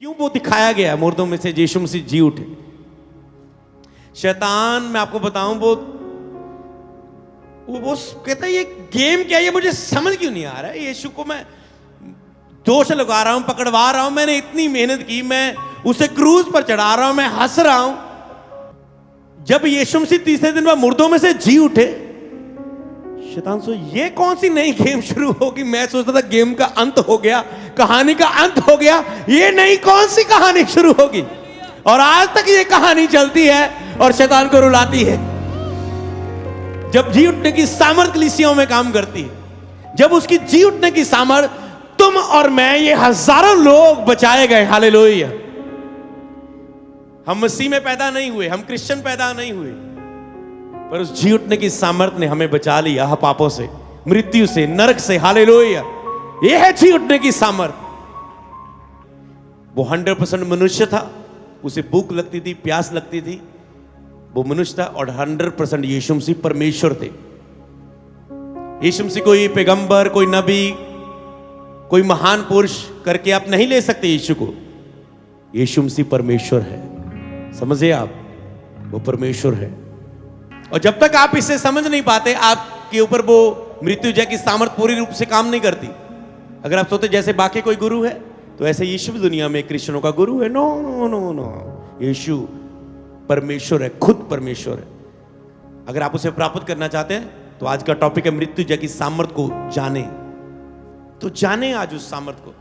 क्यों वो दिखाया गया है मुर्दों में से यीशु मसीह जी उठे। शैतान, मैं आपको बताऊं, वो कहता है ये गेम क्या है, ये मुझे समझ क्यों नहीं आ रहा है। यीशु को मैं दोष लगा रहा हूं, पकड़वा रहा हूं, मैंने इतनी मेहनत की, मैं उसे क्रूज पर चढ़ा रहा हूं, मैं हंस रहा हूं। जब यीशु मसीह तीसरे दिन बाद मुर्दों में से जी उठे, शैतान सो ये कौन सी नई गेम शुरू होगी। मैं सोचता था गेम का अंत हो गया, कहानी का अंत हो गया, ये नई कौन सी कहानी शुरू होगी। और आज तक ये कहानी चलती है और शैतान को रुलाती है। जब जी उठने की सामर्थ कलीसियाओं में काम करती है, जब उसकी जी उठने की सामर्थ, तुम और मैं, ये हजारों लोग बचाए गए। हालेलुया। हम मसीह में पैदा नहीं हुए, हम क्रिश्चियन पैदा नहीं हुए, पर उस जी उठने की सामर्थ ने हमें बचा लिया पापों से, मृत्यु से, नरक से। हालेलुया। यह है जी उठने की सामर्थ। वो 100% मनुष्य था, उसे भूख लगती थी, प्यास लगती थी, वो मनुष्य था। और 100% यीशु मसीह परमेश्वर थे। यीशु मसीह कोई पैगंबर, कोई नबी, कोई महान पुरुष करके आप नहीं ले सकते यीशु को। यीशु मसीह परमेश्वर है, समझे आप, वो परमेश्वर है। और जब तक आप इसे समझ नहीं पाते, आपके ऊपर वो मृत्युंजय की सामर्थ पूरी रूप से काम नहीं करती। अगर आप सोचते जैसे बाकी कोई गुरु है, तो ऐसे यीशु भी दुनिया में क्रिश्चियनों का गुरु है। नो नो नो नो, यीशु परमेश्वर है, खुद परमेश्वर है। अगर आप उसे प्राप्त करना चाहते हैं, तो आज का टॉपिक है मृत्युंजय की सामर्थ को जाने। तो जाने आज उस सामर्थ को।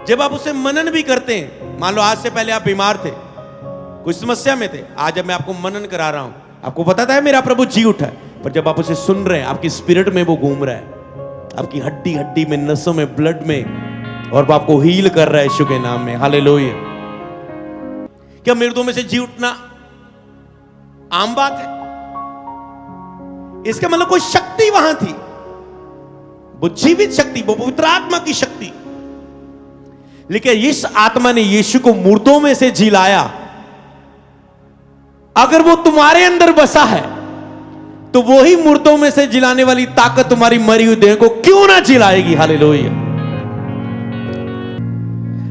जब आप उसे मनन भी करते हैं, मान लो आज से पहले आप बीमार थे, कोई समस्या में थे, आज जब मैं आपको मनन करा रहा हूं, आपको पता है मेरा प्रभु जी उठा है, पर जब आप उसे सुन रहे हैं, आपकी स्पिरिट में वो घूम रहा है, आपकी हड्डी हड्डी में, नसों में, ब्लड में, और वो आपको हील कर रहा है यीशु के नाम में। हालेलुया। क्या मृतों में से जी उठना आम बात है? इसका मतलब कोई शक्ति वहां थी, वो जीवित शक्ति, वो पवित्र आत्मा की शक्ति। लेकिन इस आत्मा ने यीशु को मुर्दों में से जी लाया। अगर वो तुम्हारे अंदर बसा है, तो वही मुर्दों में से जिलाने वाली ताकत तुम्हारी मरी हुई देह को क्यों ना जिलाएगी। हालेलुया।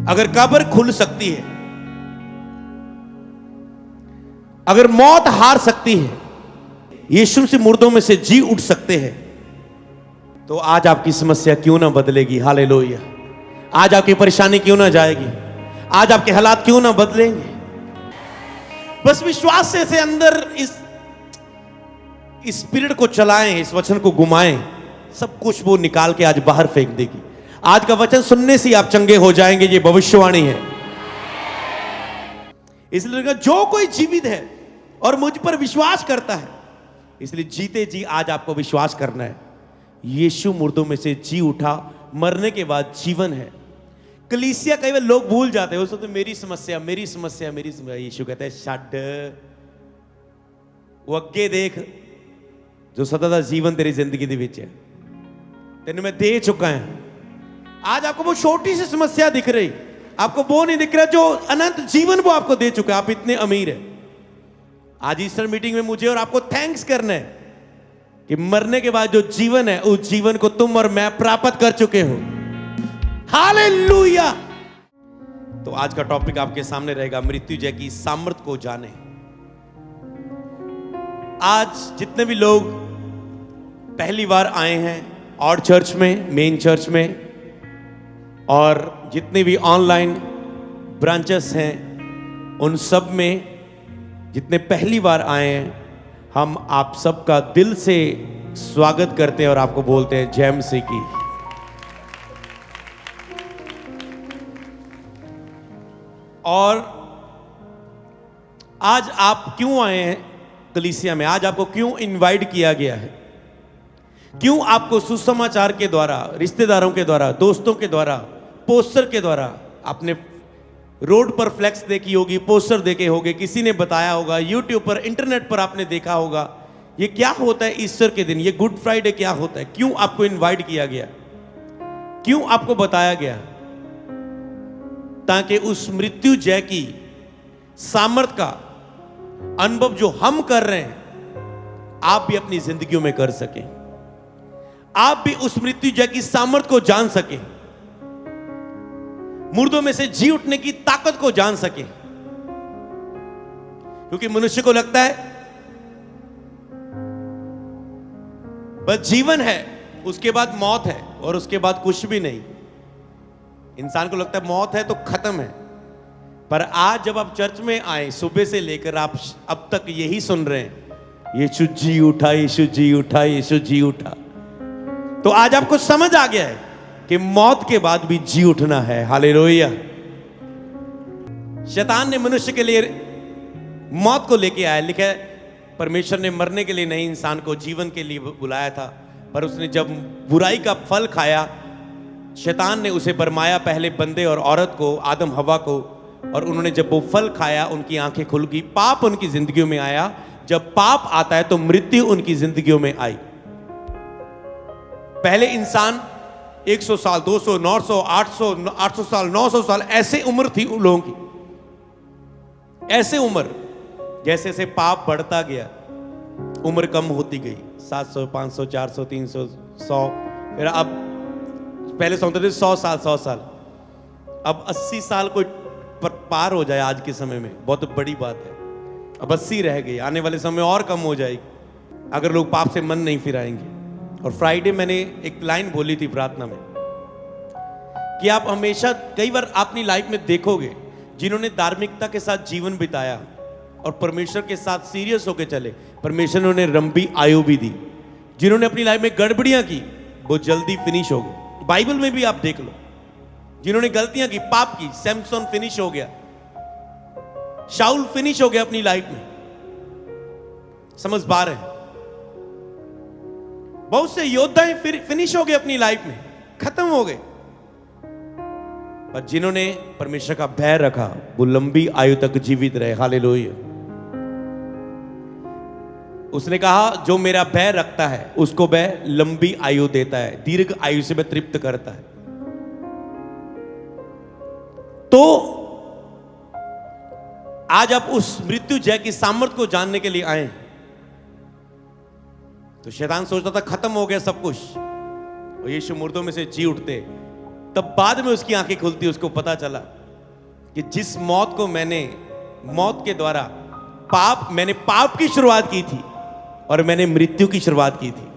अगर कब्र खुल सकती है, अगर मौत हार सकती है, यीशु से मुर्दों में से जी उठ सकते हैं, तो आज आपकी समस्या क्यों ना बदलेगी। हालेलुया। आज आपकी परेशानी क्यों ना जाएगी, आज आपके हालात क्यों ना बदलेंगे। बस विश्वास से अंदर इस स्पिरिट को चलाएं, इस वचन को घुमाएं, सब कुछ वो निकाल के आज बाहर फेंक देगी। आज का वचन सुनने से आप चंगे हो जाएंगे, ये भविष्यवाणी है। इसलिए जो कोई जीवित है और मुझ पर विश्वास करता है, इसलिए जीते जी आज आपको विश्वास करना है, यीशु मुर्दों में से जी उठा, मरने के बाद जीवन है। कलीसिया कई बार लोग भूल जाते हैं, तो मेरी समस्या, मेरी समस्या, मेरी समस्या। यीशु कहता है छड्ड, वो अगे देख जो सदा दा जीवन तेरी जिंदगी दे विच है, तेने मैं दे चुका है। आज आपको वो छोटी सी समस्या दिख रही, आपको वो नहीं दिख रहा जो अनंत जीवन वो आपको दे चुका है। आप इतने अमीर हैं। आज ईस्टर मीटिंग में मुझे और आपको थैंक्स करना है कि मरने के बाद जो जीवन है, उस जीवन को तुम और मैं प्राप्त कर चुके हो। हालेलुया। तो आज का टॉपिक आपके सामने रहेगा, मृत्युंजय की सामर्थ को जाने। आज जितने भी लोग पहली बार आए हैं और चर्च में, मेन चर्च में, और जितने भी ऑनलाइन ब्रांचेस हैं, उन सब में जितने पहली बार आए हैं, हम आप सबका दिल से स्वागत करते हैं और आपको बोलते हैं जय मसीह की। और आज आप क्यों आए हैं कलीसिया में, आज आपको क्यों इनवाइट किया गया है, क्यों आपको सुसमाचार के द्वारा, रिश्तेदारों के द्वारा, दोस्तों के द्वारा, पोस्टर के द्वारा, आपने रोड पर फ्लैक्स देखी होगी, पोस्टर देखे होंगे, किसी ने बताया होगा, यूट्यूब पर, इंटरनेट पर आपने देखा होगा, ये क्या होता है ईस्टर के दिन, ये गुड फ्राइडे क्या होता है, क्यों आपको इनवाइट किया गया, क्यों आपको बताया गया? ताकि उस मृत्युंजय की सामर्थ का अनुभव जो हम कर रहे हैं, आप भी अपनी जिंदगियों में कर सकें, आप भी उस मृत्युंजय की सामर्थ को जान सकें। मुर्दों में से जी उठने की ताकत को जान सके। क्योंकि मनुष्य को लगता है बस जीवन है, उसके बाद मौत है और उसके बाद कुछ भी नहीं। इंसान को लगता है मौत है तो खत्म है। पर आज जब आप चर्च में आए, सुबह से लेकर आप अब तक यही सुन रहे हैं, यीशु जी उठा, यीशु जी उठा, यीशु जी उठा। तो आज आपको समझ आ गया है कि मौत के बाद भी जी उठना है। हालेलुया। शैतान ने मनुष्य के लिए मौत को लेके आया। लिखा है परमेश्वर ने मरने के लिए नहीं, इंसान को जीवन के लिए बुलाया था। पर उसने जब बुराई का फल खाया, शैतान ने उसे बरमाया, पहले बंदे और औरत को, आदम हवा को। और उन्होंने जब वो फल खाया, उनकी आंखें खुल गई, पाप उनकी जिंदगियों में आया। जब पाप आता है तो मृत्यु उनकी जिंदगियों में आई। पहले इंसान 100 साल, 200, 900, 800 साल, 900 साल, ऐसे उम्र थी उन लोगों की, ऐसे उम्र। जैसे जैसे पाप बढ़ता गया, उम्र कम होती गई। 700, 500, 400, 300, 100, फिर अब पहले सुनते थे 100 साल, 100 साल, अब 80 साल कोई पार हो जाए आज के समय में बहुत बड़ी बात है। अब 80 रह गई, आने वाले समय और कम हो जाएगी अगर लोग पाप से मन नहीं फिराएंगे। और फ्राइडे मैंने एक लाइन बोली थी प्रार्थना में कि आप हमेशा, कई बार अपनी लाइफ में देखोगे जिन्होंने धार्मिकता के साथ जीवन बिताया और परमेश्वर के साथ सीरियस होकर चले, परमेश्वर ने उन्हें लंबी आयु भी दी। जिन्होंने अपनी लाइफ में गड़बड़ियां की वो जल्दी फिनिश हो गए। बाइबल में भी आप देख लो, जिन्होंने गलतियां की, पाप की, सैमसन फिनिश हो गया, शाऊल फिनिश हो गया अपनी लाइफ में। समझ पा रहे हैं? बहुत से योद्धा फिनिश हो गए अपनी लाइफ में, खत्म हो गए। पर जिन्होंने परमेश्वर का भय रखा वो लंबी आयु तक जीवित रहे। हालेलुया। उसने कहा जो मेरा भय रखता है उसको वह लंबी आयु देता है, दीर्घ आयु से वह तृप्त करता है। तो आज आप उस मृत्यु जय की सामर्थ्य को जानने के लिए आए। तो शैतान सोचता था खत्म हो गया सब कुछ, और यीशु मुर्दों में से जी उठते। तब बाद में उसकी आंखें खुलती, उसको पता चला कि जिस मौत को मौत के द्वारा मैंने पाप की शुरुआत की थी और मैंने मृत्यु की शुरुआत की थी।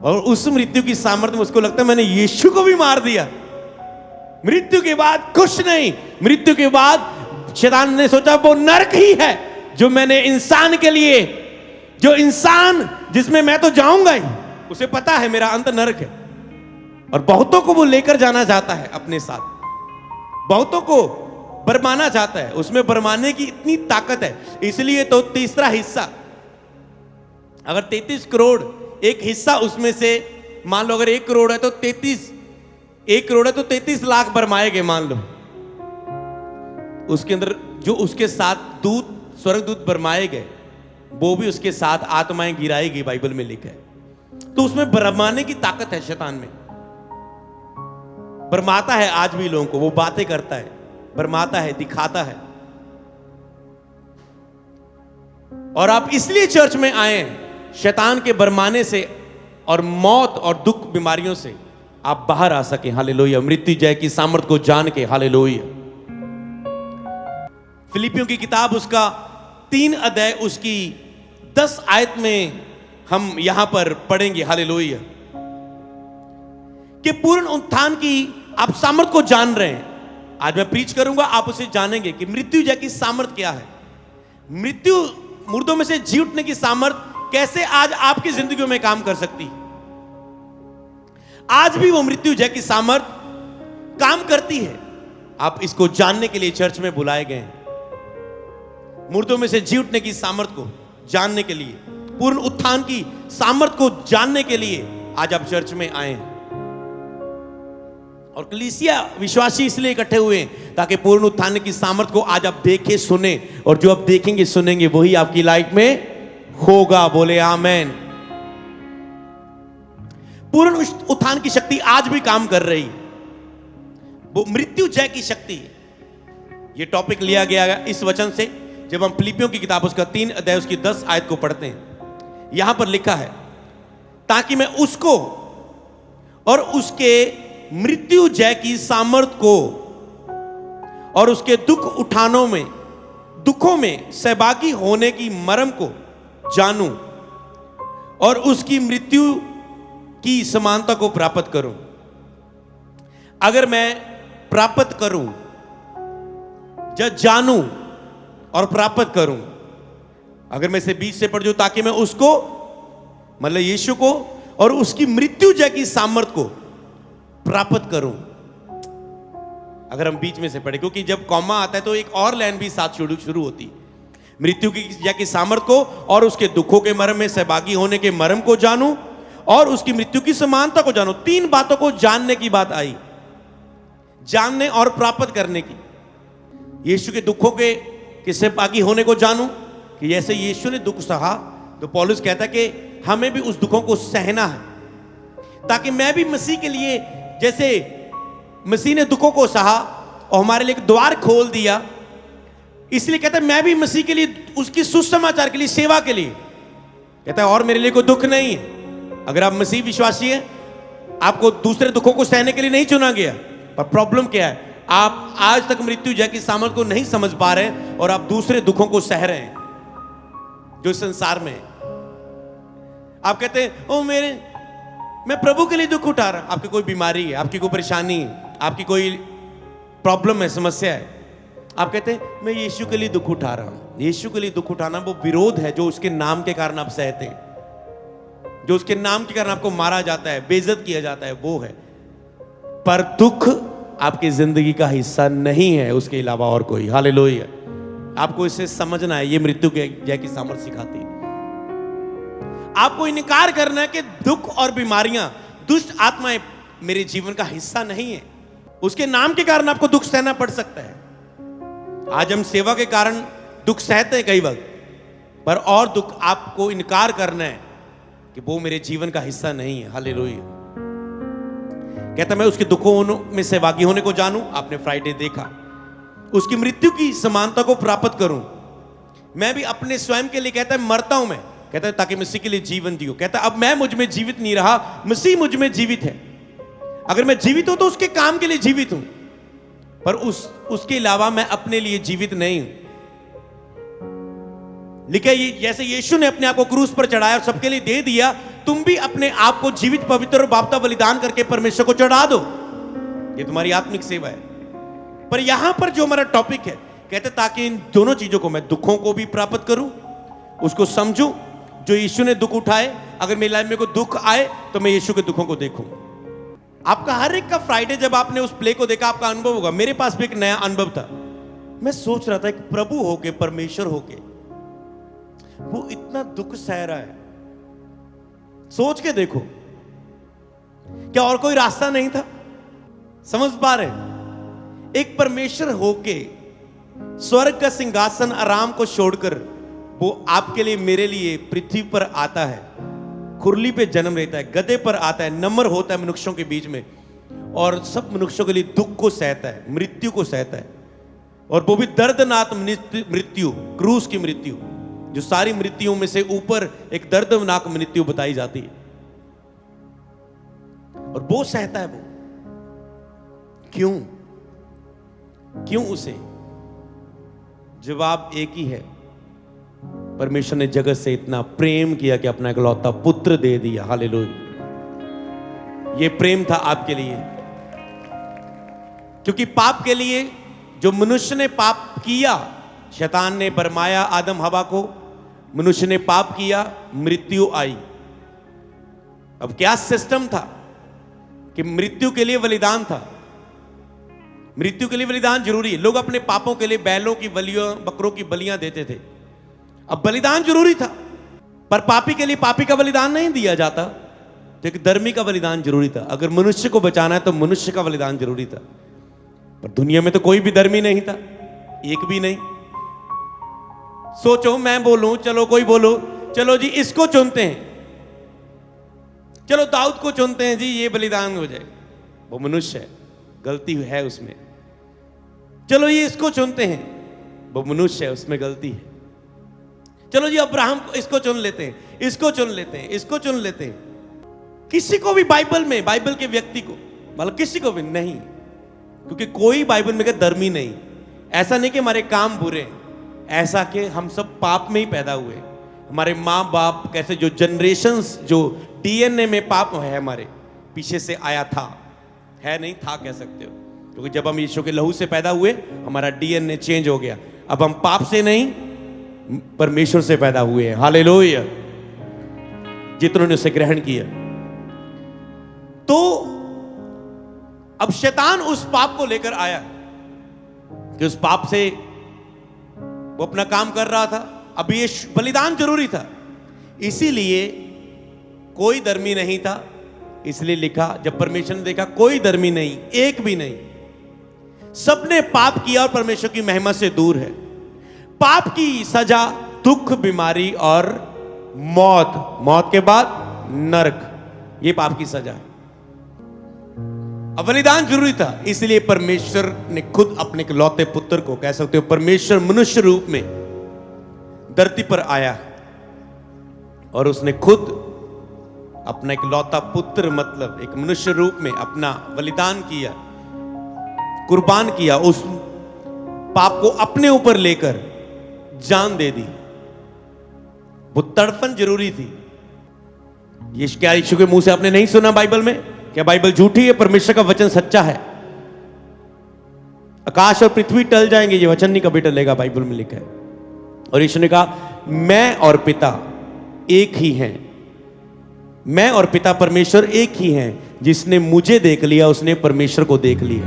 और उस मृत्यु की सामर्थ्य में उसको लगता है मैंने यीशु को भी मार दिया। मृत्यु के बाद कुछ नहीं, मृत्यु के बाद शैतान ने सोचा वो नरक ही है जो मैंने इंसान के लिए, जो इंसान जिसमें मैं तो जाऊंगा ही, उसे पता है मेरा अंत नरक है। और बहुतों को वो लेकर जाना चाहता है अपने साथ, बहुतों को बरमाना चाहता है। उसमें बरमाने की इतनी ताकत है, इसलिए तो तीसरा हिस्सा, अगर 33 करोड़ एक हिस्सा उसमें से, मान लो अगर 1 करोड़ है तो 33 लाख बरमाए गए मान लो। उसके अंदर जो उसके साथ दूत, स्वर्गदूत बरमाए गए, वो भी उसके साथ आत्माएं गिराई गई, बाइबल में लिखा है। तो उसमें बरमाने की ताकत है शैतान में। बरमाता है आज भी लोगों को, वो बातें करता है, बरमाता है, दिखाता है। और आप इसलिए चर्च में आए हैं, शैतान के बरमाने से और मौत और दुख बीमारियों से आप बाहर आ सके। हालेलुया। मृत्यु जय की सामर्थ को जान के। हालेलुया। फिलिपियों की किताब उसका 3 अध्याय उसकी 10 आयत में हम यहां पर पढ़ेंगे। हालेलुया। कि पूर्ण उत्थान की आप सामर्थ को जान रहे हैं। आज मैं प्रीच करूंगा, आप उसे जानेंगे कि मृत्यु जय की सामर्थ क्या है। मृत्यु, मुर्दों में से जी उठने की सामर्थ कैसे आज आपकी जिंदगियों में काम कर सकती है। आज भी वो मृत्यु जय की सामर्थ काम करती है। आप इसको जानने के लिए चर्च में बुलाए गए हैं। मुर्दों में से जी उठने की सामर्थ को जानने के लिए, पूर्ण उत्थान की सामर्थ को जानने के लिए आज आप चर्च में आए हैं। और कलीसिया विश्वासी इसलिए इकट्ठे हुए हैं ताकि पूर्ण उत्थान की सामर्थ को आज आप देखें, सुने, और जो आप देखेंगे सुनेंगे वही आपकी लाइफ में होगा। बोले आमेन। पूर्ण उत्थान की शक्ति आज भी काम कर रही है। वो मृत्यु जय की शक्ति है। ये टॉपिक लिया गया इस वचन से, जब हम फिलिपियों की किताब उसका 3 अध्याय उसकी 10 आयत को पढ़ते हैं। यहां पर लिखा है, ताकि मैं उसको और उसके मृत्यु जय की सामर्थ को और उसके दुखों में सहभागी होने की मर्म को जानूं और उसकी मृत्यु की समानता को प्राप्त करूं। अगर मैं प्राप्त करूं या जानूं और प्राप्त करूं, अगर मैं इसे बीच से पढ़ जाऊं ताकि मैं उसको मतलब यीशु को और उसकी मृत्यु जैसी सामर्थ को प्राप्त करूं। अगर हम बीच में से पढ़े, क्योंकि जब कॉमा आता है तो एक और लाइन भी साथ शुरू होती, मृत्यु की जैसी सामर्थ को और उसके दुखों के मर्म में सहभागी होने के मर्म को जानूं और उसकी मृत्यु की समानता को जानूं। 3 बातों को जानने की बात आई, जानने और प्राप्त करने की। यीशु के दुखों के सहभागी होने को जानूं कि जैसे यीशु ने दुख सहा, तो पौलुस कहता है कि हमें भी उस दुखों को सहना है, ताकि मैं भी मसीह के लिए, जैसे मसीह ने दुखों को सहा और हमारे लिए एक द्वार खोल दिया, इसलिए कहता है मैं भी मसीह के लिए, उसकी सुसमाचार के लिए, सेवा के लिए, कहता है और मेरे लिए कोई दुख नहीं है। अगर आप मसीह विश्वासी हैं, आपको दूसरे दुखों को सहने के लिए नहीं चुना गया, पर प्रॉब्लम क्या है, आप आज तक मृत्यु जैसी सामर्थ को नहीं समझ पा रहे हैं और आप दूसरे दुखों को सह रहे हैं जो संसार में है। आप कहते हैं ओ मैं प्रभु के लिए दुख उठा रहा हूं। आपकी कोई बीमारी है, आपकी कोई परेशानी है, आपकी कोई प्रॉब्लम है, समस्या है, आप कहते हैं मैं यीशु के लिए दुख उठा रहा हूं। यीशु के लिए दुख उठाना वो विरोध है जो उसके नाम के कारण आप सहते हैं, जो उसके नाम के कारण आपको मारा जाता है, बेइज्जत किया जाता है, वो है। पर दुख आपकी जिंदगी का हिस्सा नहीं है, उसके अलावा और कोई। हालेलुया। आपको इसे समझना है, ये मृत्यु के जैसी सामर्थ सिखाती है। आपको इनकार करना है कि दुख और बीमारियां, दुष्ट आत्माएं मेरे जीवन का हिस्सा नहीं है। उसके नाम के कारण आपको दुख सहना पड़ सकता है। आज हम सेवा के कारण दुख सहते हैं कई वक्त, पर और दुख आपको इनकार करना है कि वो मेरे जीवन का हिस्सा नहीं है। हालेलुया। कहता मैं उसके दुखों में सहभागी होने को जानूं, आपने फ्राइडे देखा, उसकी मृत्यु की समानता को प्राप्त करूं। मैं भी अपने स्वयं के लिए, कहता है मरता हूं मैं, कहता है ताकि मसीह के लिए जीवन जियो। कहता है अब मैं मुझ में जीवित नहीं रहा, मसीह मुझ में जीवित है। अगर मैं जीवित हूं तो उसके काम के लिए जीवित हूं, पर उसके अलावा मैं अपने लिए जीवित नहीं हूं। लिखा जैसे यीशु ने अपने आप को क्रूस पर चढ़ाया और सबके लिए दे दिया, तुम भी अपने आप को जीवित, पवित्र और बावता बलिदान करके परमेश्वर को चढ़ा दो। ये तुम्हारी आत्मिक सेवा है। पर यहां पर जो हमारा टॉपिक है, कहते ताकि इन दोनों चीजों को, मैं दुखों को भी प्राप्त करूं, उसको समझूं जो यीशु ने दुख उठाए। अगर मेरी लाइफ में कोई दुख आए तो मैं यीशु के दुखों को देखूं। आपका हर एक का फ्राइडे जब आपने उस प्ले को देखा, आपका अनुभव होगा। मेरे पास भी एक नया अनुभव था। मैं सोच रहा था एक प्रभु होके, परमेश्वर होके, वो इतना दुख सह रहा है। सोच के देखो, क्या और कोई रास्ता नहीं था? समझ पा रहे? एक परमेश्वर होके स्वर्ग का सिंहासन आराम को छोड़कर वो आपके लिए, मेरे लिए पृथ्वी पर आता है, खुरली पे जन्म लेता है, गधे पर आता है, नम्र होता है मनुष्यों के बीच में, और सब मनुष्यों के लिए दुख को सहता है, मृत्यु को सहता है, और वो भी दर्दनाक मृत्यु, क्रूस की मृत्यु, जो सारी मृत्युओं में से ऊपर एक दर्दनाक मृत्यु बताई जाती है, और वो सहता है। वो क्यों उसे? जवाब एक ही है, परमेश्वर ने जगत से इतना प्रेम किया कि अपना इकलौता पुत्र दे दिया। हालेलुया। ये प्रेम था आपके लिए, क्योंकि पाप के लिए जो मनुष्य ने पाप किया, शैतान ने भरमाया आदम हवा को, मनुष्य ने पाप किया, मृत्यु आई। अब क्या सिस्टम था कि मृत्यु के लिए बलिदान था। मृत्यु के लिए बलिदान जरूरी है। लोग अपने पापों के लिए बैलों की बलियों, बकरों की बलियां देते थे। अब बलिदान जरूरी था, पर पापी के लिए पापी का बलिदान नहीं दिया जाता, तो एक धर्मी का बलिदान जरूरी था। अगर मनुष्य को बचाना है तो मनुष्य का बलिदान जरूरी था। पर दुनिया में तो कोई भी धर्मी नहीं था, एक भी नहीं। सोचो, मैं बोलूं, चलो कोई बोलो, चलो जी इसको चुनते हैं, चलो दाऊद को चुनते हैं जी, ये बलिदान हो जाए। वो मनुष्य है, गलती है उसमें। चलो ये इसको चुनते हैं, वो मनुष्य है, उसमें गलती है। चलो जी अब्राहम को, इसको चुन लेते हैं, इसको चुन लेते हैं, इसको चुन लेते हैं। किसी को भी बाइबल में, बाइबल के व्यक्ति को, मतलब किसी को भी नहीं, क्योंकि कोई बाइबल में धर्मी नहीं। ऐसा नहीं कि हमारे काम बुरे हैं, ऐसा कि हम सब पाप में ही पैदा हुए। हमारे माँ बाप कैसे जो जनरेशन्स, जो डीएनए में पाप है हमारे पीछे से आया था, है नहीं था कह सकते हो, क्योंकि जब हम यीशु के लहू से पैदा हुए हमारा डीएनए चेंज हो गया। अब हम पाप से नहीं परमेश्वर से पैदा हुए हैं। हालेलुया, जितनों ने उसे ग्रहण किया। तो अब शैतान उस पाप को लेकर आया कि उस पाप से वो अपना काम कर रहा था। अब ये बलिदान जरूरी था, इसीलिए कोई धर्मी नहीं था। इसलिए लिखा, जब परमेश्वर ने देखा कोई धर्मी नहीं, एक भी नहीं, सबने पाप किया और परमेश्वर की महिमा से दूर है। पाप की सजा दुख, बीमारी और मौत, मौत के बाद नरक, ये पाप की सजा है। अब बलिदान जरूरी था, इसलिए परमेश्वर ने खुद अपने इकलौते पुत्र को, कह सकते हो परमेश्वर मनुष्य रूप में धरती पर आया और उसने खुद अपना इकलौता पुत्र, मतलब एक मनुष्य रूप में अपना बलिदान किया, कुर्बान किया, उस पाप को अपने ऊपर लेकर जान दे दी। वो तड़पन जरूरी थी। ये क्या यीशु के मुंह से आपने नहीं सुना बाइबल में? क्या बाइबल झूठी है? परमेश्वर का वचन सच्चा है। आकाश और पृथ्वी टल जाएंगे, ये वचन नहीं कभी टलेगा, बाइबल में लिखा है। और यीशु ने कहा मैं और पिता एक ही हैं। मैं और पिता परमेश्वर एक ही हैं। जिसने मुझे देख लिया उसने परमेश्वर को देख लिया।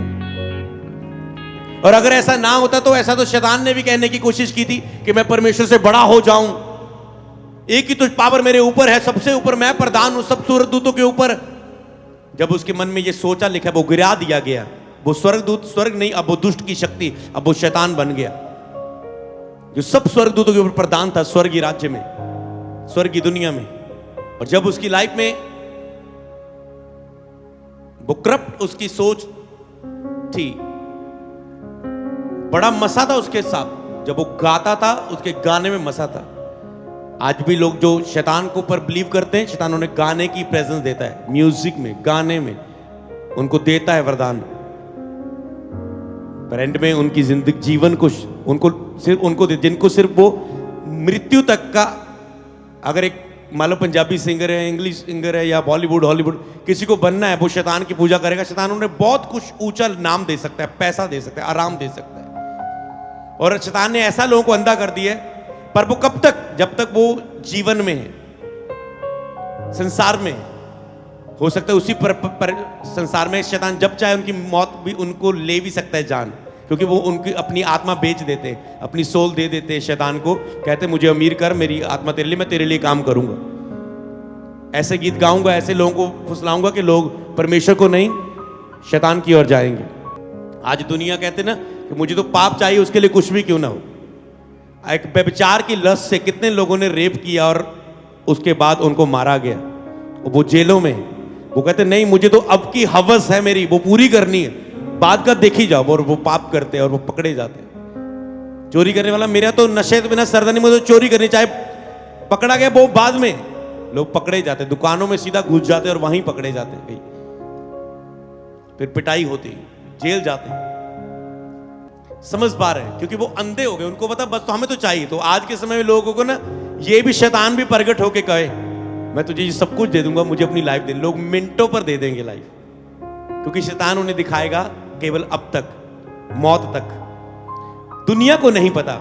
और अगर ऐसा ना होता तो ऐसा तो शैतान ने भी कहने की कोशिश की थी कि मैं परमेश्वर से बड़ा हो जाऊं, एक ही तो पावर मेरे ऊपर है, सबसे ऊपर मैं प्रधान हूं, सब स्वर्गदूतों के ऊपर। जब उसके मन में ये सोचा, लिखा, वो गिरा दिया गया। वो स्वर्गदूत स्वर्ग नहीं, अब वो दुष्ट की शक्ति, अब वो शैतान बन गया, जो सब स्वर्गदूतों के ऊपर प्रधान था, स्वर्गीय राज्य में, स्वर्गीय दुनिया में। और जब उसकी लाइफ में वो करप्ट उसकी सोच थी, बड़ा मसा था उसके साथ। जब वो गाता था उसके गाने में मसा था। आज भी लोग जो शैतान को पर बिलीव करते हैं, शैतान उन्हें गाने की प्रेजेंस देता है, म्यूजिक में, गाने में उनको देता है वरदान। पर एंड में उनकी जिंदगी, जीवन को उनको जिनको सिर्फ वो मृत्यु तक का, अगर एक मान लो पंजाबी सिंगर है, इंग्लिश सिंगर है, या बॉलीवुड हॉलीवुड किसी को बनना है, वो शैतान की पूजा करेगा। शैतान उन्हें बहुत कुछ ऊंचा नाम दे सकता है, पैसा दे सकता है, आराम दे सकता है। और शैतान ने ऐसा लोगों को अंधा कर दिया है। पर वो कब तक? जब तक वो जीवन में है, संसार में हो सकता है उसी पर संसार में शैतान जब चाहे उनकी मौत भी, उनको ले भी सकता है जान, क्योंकि वो उनकी अपनी आत्मा बेच देते हैं, अपनी सोल दे देते हैं शैतान को। कहते मुझे अमीर कर, मेरी आत्मा तेरे लिए, मैं तेरे लिए काम करूंगा। ऐसे गीत गाऊंगा, ऐसे लोगों को फुसलाऊंगा कि लोग परमेश्वर को नहीं शैतान की ओर जाएंगे। आज दुनिया कहते ना कि मुझे तो पाप चाहिए, उसके लिए कुछ भी क्यों ना हो। एक व्यभिचार की लत से कितने लोगों ने रेप किया और उसके बाद उनको मारा गया, वो जेलों में। वो कहते नहीं, मुझे तो अब की हवस है मेरी, वो पूरी करनी है, बाद का देखी जाओ। और वो पाप करते हैं और वो पकड़े जाते हैं। चोरी करने वाला, मेरा तो नशे के बिना सरदनी, मुझे तो चोरी करनी, चाहे पकड़ा गया वो बाद में, लोग पकड़े जाते, दुकानों में सीधा घुस जाते और वहीं पकड़े जाते हैं, फिर पिटाई होती, जेल जाते। समझ पा रहे हैं? क्योंकि वो अंधे हो गए, उनको पता बस तो हमें तो चाहिए। तो आज के समय में लोगों को ना ये भी शैतान भी प्रकट होके कहे मैं तुझे ये सब कुछ दे दूंगा, मुझे अपनी लाइफ दे। लोग मिनटों पर दे देंगे लाइफ, क्योंकि शैतान उन्हें दिखाएगा केवल अब तक, मौत तक। दुनिया को नहीं पता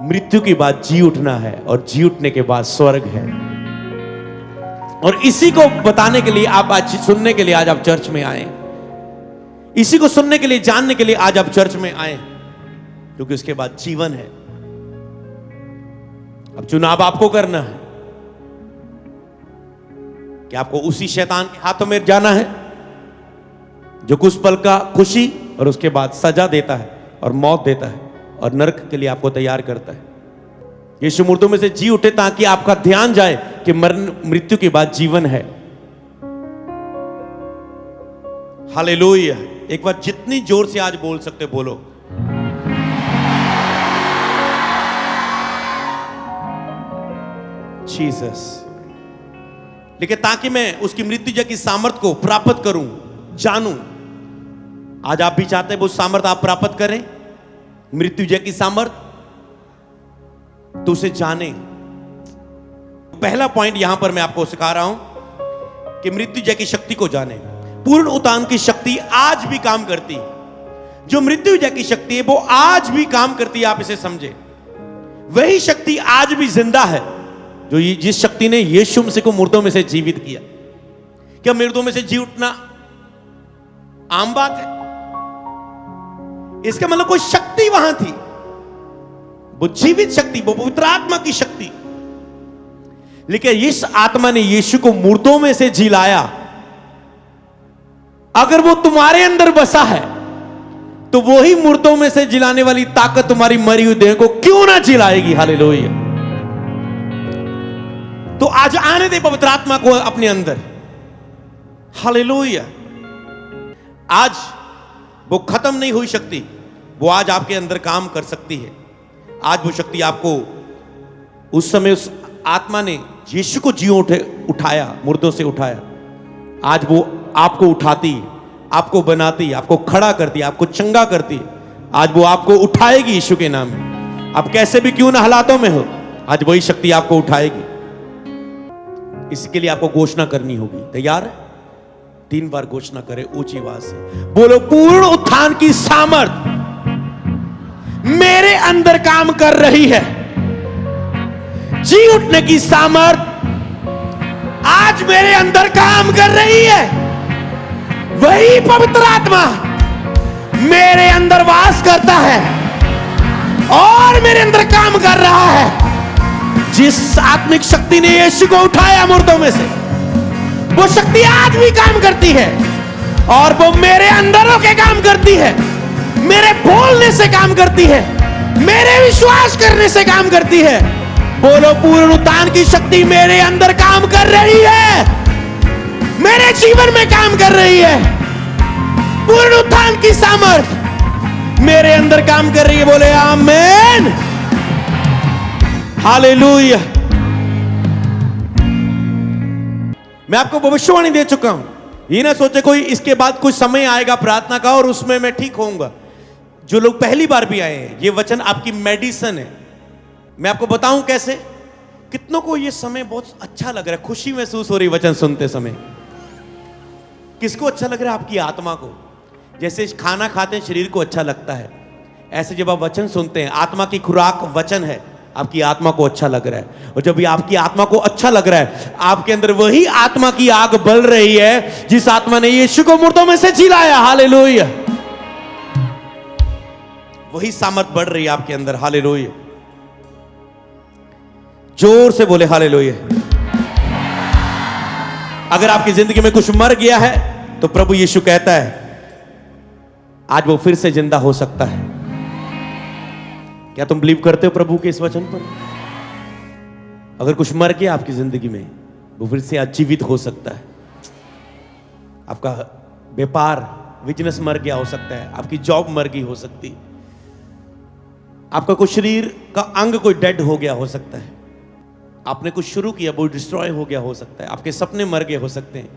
मृत्यु के बाद जी उठना है और जी उठने के बाद स्वर्ग है। और इसी को बताने के लिए आप आज, सुनने के लिए आज आप चर्च में आए, इसी को सुनने के लिए, जानने के लिए आज आप चर्च में आए, क्योंकि उसके बाद जीवन है। अब चुनाव आपको करना है कि आपको उसी शैतान के हाथों में जाना है जो कुछ पल का खुशी और उसके बाद सजा देता है और मौत देता है और नरक के लिए आपको तैयार करता है। यीशु मुर्दों में से जी उठे ताकि आपका ध्यान जाए कि मरण, मृत्यु के बाद जीवन है। हालेलुया। एक बार जितनी जोर से आज बोल सकते बोलो। जीसस। लेकिन ताकि मैं उसकी मृत्यु की सामर्थ को प्राप्त करूं, जानूं। आज आप भी चाहते हैं वो सामर्थ आप प्राप्त करें? मृत्युंजय की सामर्थ, तो उसे जाने। पहला पॉइंट यहां पर मैं आपको सिखा रहा हूं कि मृत्युंजय की शक्ति को जाने। पूर्ण उत्थान की शक्ति आज भी काम करती है। जो मृत्युंजय की शक्ति है वो आज भी काम करती है, आप इसे समझे। वही शक्ति आज भी जिंदा है जो जिस शक्ति ने यीशु मसीह को मुर्दों में से जीवित किया। क्या मुर्दों में से जी उठना आम बात है? इसका मतलब कोई शक्ति वहां थी, वो जीवित शक्ति, वो पवित्र आत्मा की शक्ति। लेकिन इस आत्मा ने यीशु को मुर्दों में से जिलाया। अगर वो तुम्हारे अंदर बसा है तो वही मुर्दों में से जिलाने वाली ताकत तुम्हारी मरी हुई देह को क्यों ना जिलाएगी। हालेलुया। तो आज आने दे पवित्र आत्मा को अपने अंदर। हालेलुया। आज वो खत्म नहीं हुई शक्ति, वो आज आपके अंदर काम कर सकती है। आज वो शक्ति आपको, उस समय उस आत्मा ने यीशु को जी उठाया, मुर्दों से उठाया। आज वो आपको उठाती, आपको बनाती, आपको खड़ा करती, आपको चंगा करती। आज वो आपको उठाएगी यीशु के नाम में। आप कैसे भी क्यों ना हालातों में हो, आज वही शक्ति आपको उठाएगी। इसके लिए आपको घोषणा करनी होगी। तैयार है? 3 बार घोषणा करें ऊंची आवाज से, बोलो, पूर्ण उत्थान की सामर्थ मेरे अंदर काम कर रही है। जी उठने की सामर्थ आज मेरे अंदर काम कर रही है। वही पवित्र आत्मा मेरे अंदर वास करता है और मेरे अंदर काम कर रहा है। जिस आत्मिक शक्ति ने यीशु को उठाया मुर्दों में से, वो शक्ति आज भी काम करती है और वो मेरे अंदर होके काम करती है, मेरे बोलने से काम करती है, मेरे विश्वास करने से काम करती है। बोलो, पूर्ण उत्थान की शक्ति मेरे अंदर काम कर रही है, मेरे जीवन में काम कर रही है। पूर्ण उत्थान की सामर्थ मेरे अंदर काम कर रही है। बोले आमीन, हालेलुया। मैं आपको भविष्यवाणी दे चुका हूं। ये ना सोचे कोई इसके बाद कुछ समय आएगा प्रार्थना का और उसमें मैं ठीक होऊंगा। जो लोग पहली बार भी आए हैं, ये वचन आपकी मेडिसिन है। मैं आपको बताऊं कैसे। कितनों को ये समय बहुत अच्छा लग रहा है, खुशी महसूस हो रही वचन सुनते समय। किसको अच्छा लग रहा है? आपकी आत्मा को। जैसे खाना खाते हैं शरीर को अच्छा लगता है, ऐसे जब आप वचन सुनते हैं, आत्मा की खुराक वचन है, आपकी आत्मा को अच्छा लग रहा है। और जब आपकी आत्मा को अच्छा लग रहा है, आपके अंदर वही आत्मा की आग बल रही है जिस आत्मा ने यीशु को मुर्दों में से जिलाया। हालेलुया। वही सामर्थ बढ़ रही है आपके अंदर। हालेलुया। जोर से बोले हालेलुया। अगर आपकी जिंदगी में कुछ मर गया है तो प्रभु यीशु कहता है आज वो फिर से जिंदा हो सकता है। क्या तुम बिलीव करते हो प्रभु के इस वचन पर? अगर कुछ मर गया आपकी जिंदगी में, वो फिर से आजीवित हो सकता है। आपका व्यापार, बिजनेस मर गया हो सकता है, आपकी जॉब मर गई हो सकती, आपका कोई शरीर का अंग कोई डेड हो गया हो सकता है, आपने कुछ शुरू किया वो डिस्ट्रॉय हो गया हो सकता है, आपके सपने मर गए हो सकते हैं।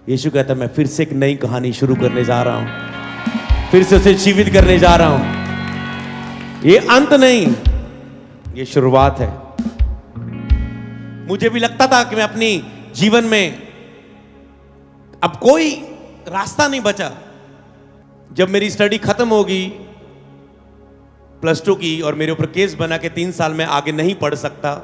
यीशु कहता है मैं फिर से एक नई कहानी शुरू करने जा रहा हूं, फिर से उसे जीवित करने जा रहा हूं। ये अंत नहीं, ये शुरुआत है। मुझे भी लगता था कि मैं अपनी जीवन में अब कोई रास्ता नहीं बचा। जब मेरी स्टडी खत्म होगी +2 की और मेरे ऊपर केस बना के 3 साल में आगे नहीं पढ़ सकता,